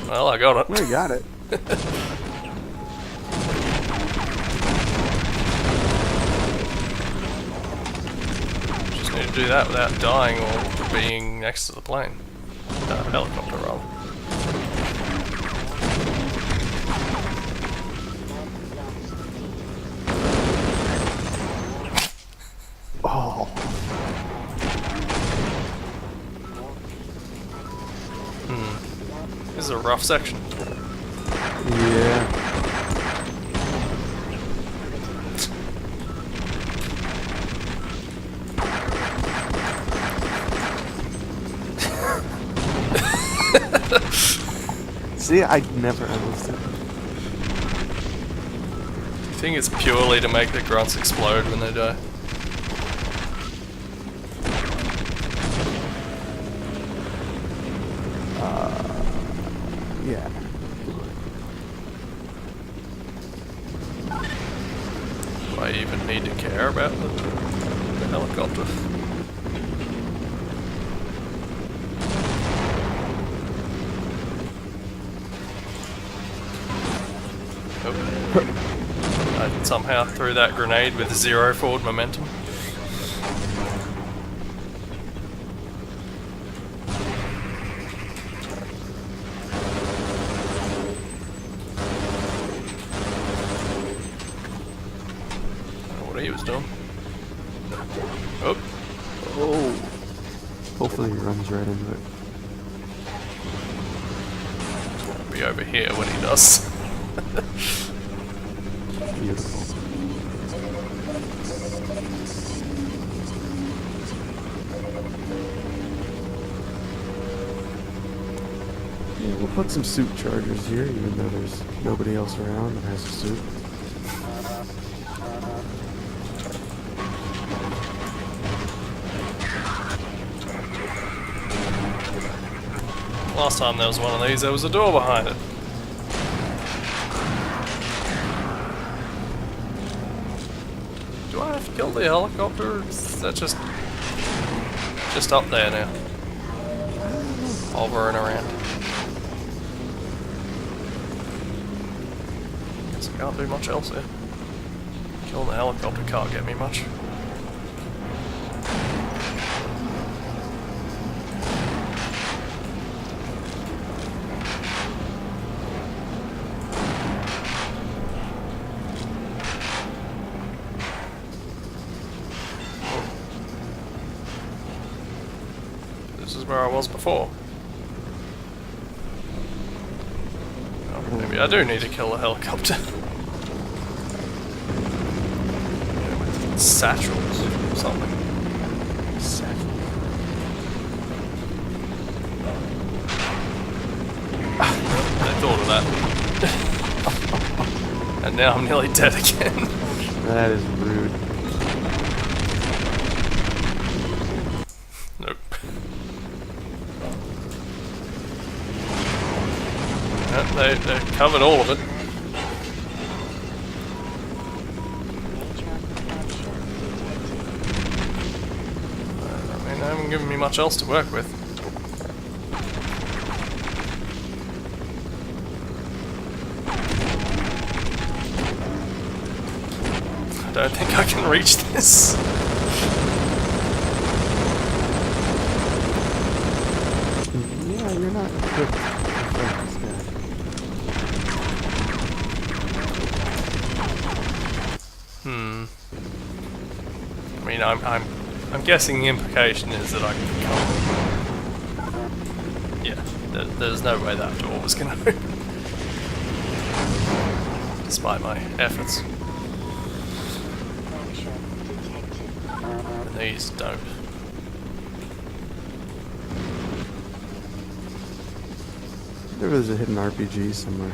Well, I got it. We got it. Just need to do that without dying or being next to the plane. Helicopter, rather. Oh. This is a rough section. Yeah. See, I never understood. Do you think it's purely to make the grunts explode when they die? Yeah. Do I even need to care about the helicopter? Oh. I somehow threw that grenade with 0 forward momentum. What he was doing. Oh, Oh. Hopefully he runs right into it. be over here when he does. Beautiful. Yeah, we'll put some suit chargers here, even though there's nobody else around that has a suit. Last time there was one of these, there was a door behind it. Do I have to kill the helicopter? Is that just up there now? Hovering around. Guess I can't do much else here. Killing the helicopter can't get me much. This is where I was before. Oh, maybe I do need to kill a helicopter. Yeah, with satchels or something. Satchel. I thought of that. And now I'm nearly dead again. That is rude. Nope. Yeah, they covered all of it. I mean, they haven't given me much else to work with. I don't think I can reach this. Yeah, you're not equipped to fight this guy. I mean, I'm guessing the implication is that I can come. Yeah, there's no way that door was gonna open. Despite my efforts. And these don't. There was a hidden RPG somewhere.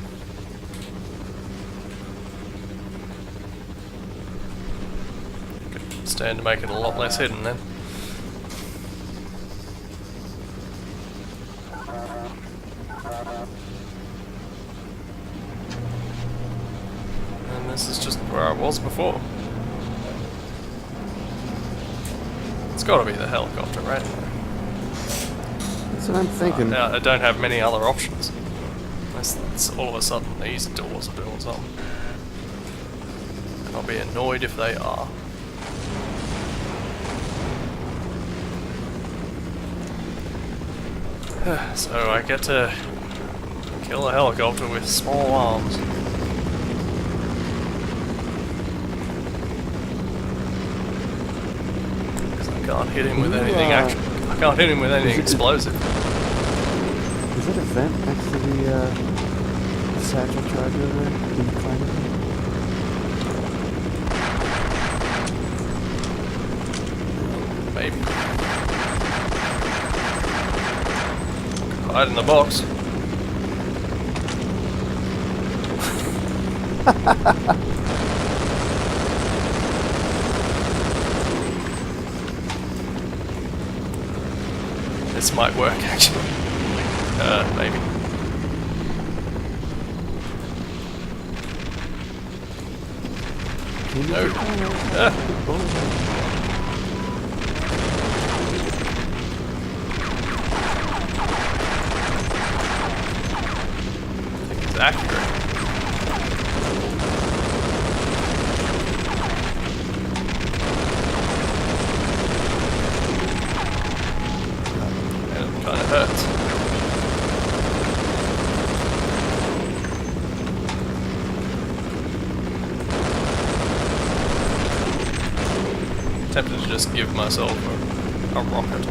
Stand to make it a lot less hidden then. And this is just where I was before. It's gotta be the helicopter, right? That's what I'm thinking. I don't have many other options. Unless it's all of a sudden these doors are doing something. And I'll be annoyed if they are. So I get to kill a helicopter with small arms. Because I can't hit him with anything I can't hit him with anything explosive. Is that a vent next to the satchel charge over there? Can you climb it? Maybe. Hide in the box. This might work actually. Maybe. No. I think it's accurate. And it kind of hurts. Tempted to just give myself a rocket.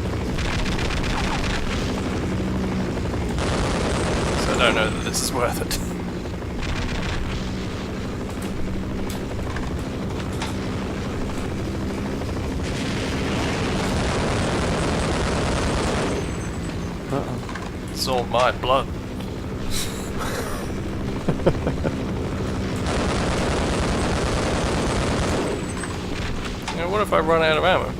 So I don't know that this is worth it. Uh-oh. It's all my blood. What if I run out of ammo?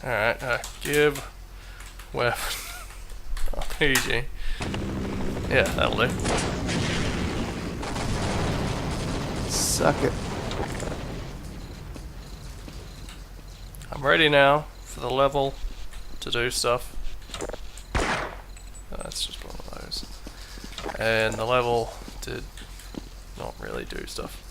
Alright, give weapon. RPG. Yeah, that'll do. Suck it. I'm ready now for the level to do stuff. That's just one of those. And the level did not really do stuff.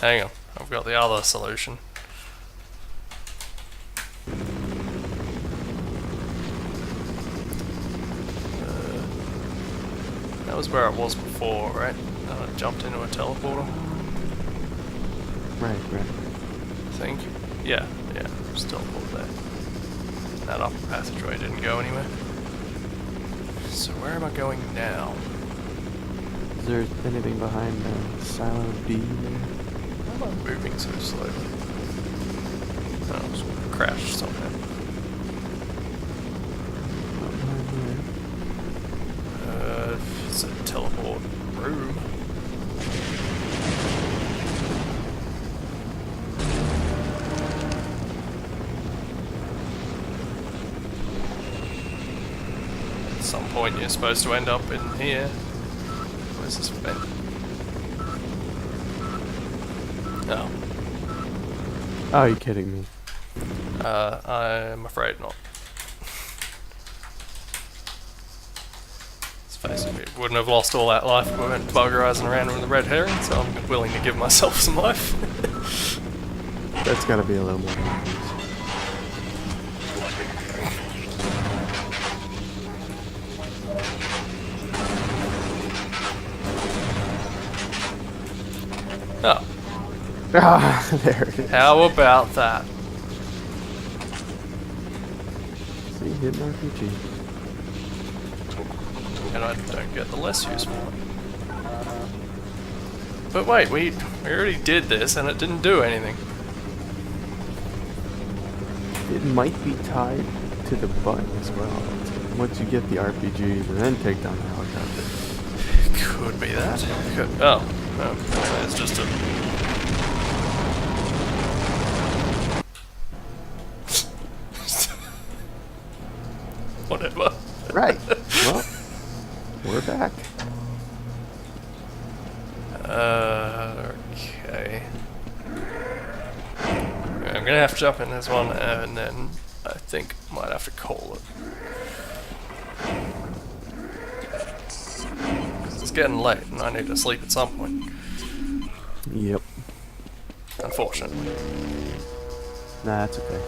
Hang on, I've got the other solution. That was where I was before, right? And I jumped into a teleporter. Right. I think. Yeah, just teleported there. That upper passageway didn't go anywhere. So where am I going now? Is there anything behind the silo D there? Why am I moving so slowly? Oh, I just crashed somehow. Not behind there. It's a teleport room. At some point you're supposed to end up in here. Where's this vent? No. Oh, you're kidding me. I'm afraid not. Let's face it, we wouldn't have lost all that life if we went buggerizing around with the red herring, so I'm willing to give myself some life. That's gotta be a little more obvious. Oh. Ah, there it is. How about that? See, hidden RPG. And I don't get the less useful one. But wait, we already did this and it didn't do anything. It might be tied to the button as well. Once you get the RPGs and then take down the helicopter. Could be that. Could, oh, no, it's just a... Whatever. Right. Well, we're back. Okay. I'm gonna have to jump in this one and then I think I might have to call it. It's getting late and I need to sleep at some point. Yep. Unfortunately. Nah, that's okay.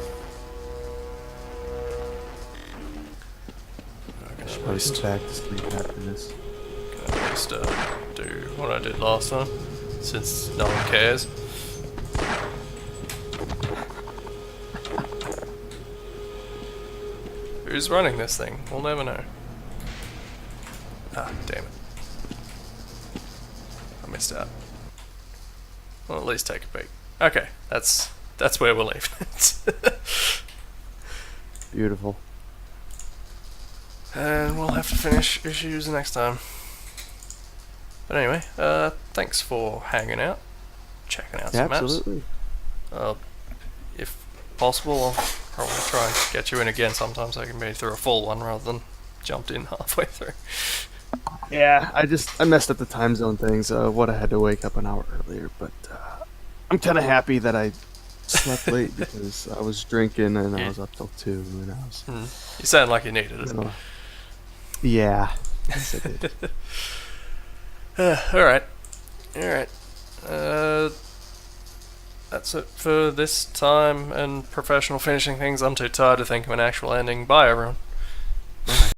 I'm gonna Should at probably least, go back to sleep after this. do what I did last time, since no one cares. Who's running this thing? We'll never know. Ah, damn it. I missed out. Well, at least take a peek. Okay, that's where we'll leave it. Beautiful. And we'll have to finish issues next time. But anyway, thanks for hanging out, checking out some maps. Absolutely. If possible, I'll probably try and get you in again sometime so I can be through a full one rather than jumped in halfway through. Yeah, I messed up the time zone things. What I had to wake up an hour earlier, but I'm kind of happy that I slept late because I was drinking and I was up till 2 and I was. You sound like you needed it. Yeah. Yes, I did. Alright. That's it for this time and professional finishing things. I'm too tired to think of an actual ending. Bye, everyone.